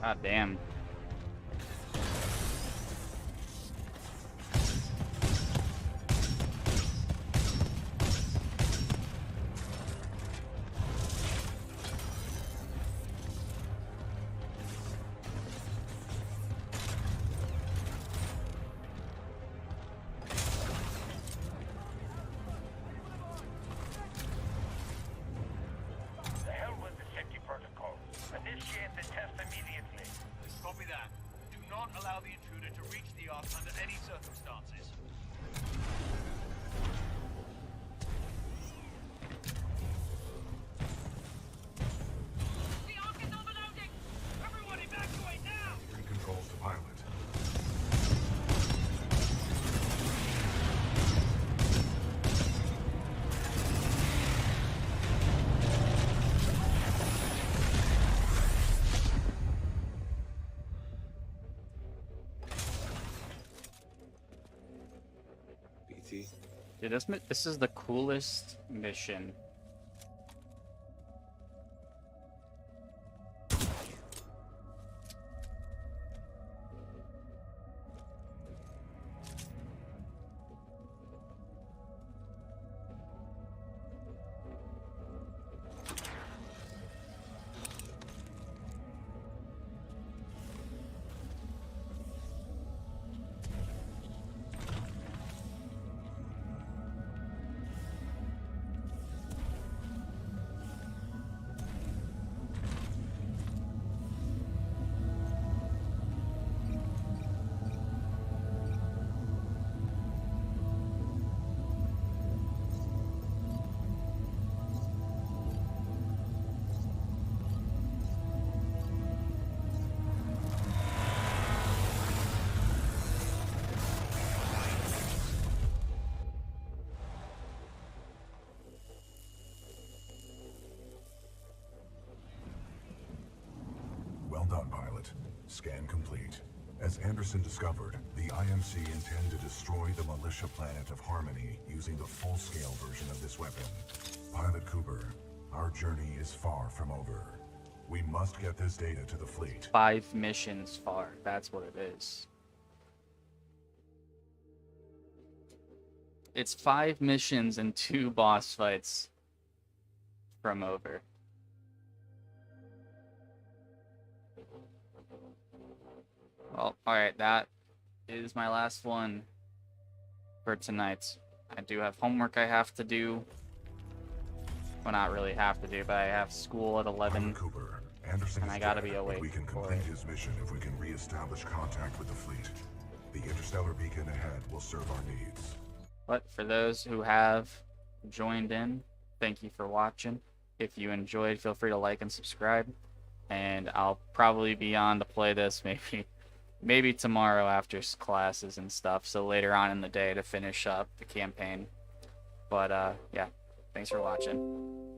God damn. The hell with the safety protocol. Initiate the test immediately. Copy that. Do not allow the intruder to reach the Ark under any circumstances. The Ark is overloading! Everyone evacuate now! Bring controls to pilot. Dude, this is the coolest mission. Scan complete. As Anderson discovered, the IMC intend to destroy the militia planet of Harmony using the full-scale version of this weapon. Pilot Cooper, our journey is far from over. We must get this data to the fleet. 5 missions far. That's what it is. It's 5 missions and 2 boss fights from over. Well, alright, that is my last one for tonight. I do have homework I have to do. Well, not really have to do, but I have school at 11. Pilot Cooper, Anderson And is I gotta dead, be but awake we can for complete it. his mission if we can re-establish contact with the fleet. The interstellar beacon ahead will serve our needs. But for those who have joined in, thank you for watching. If you enjoyed, feel free to like and subscribe. And I'll probably be on to play this maybe tomorrow after classes and stuff. So later on in the day to finish up the campaign. But yeah, thanks for watching.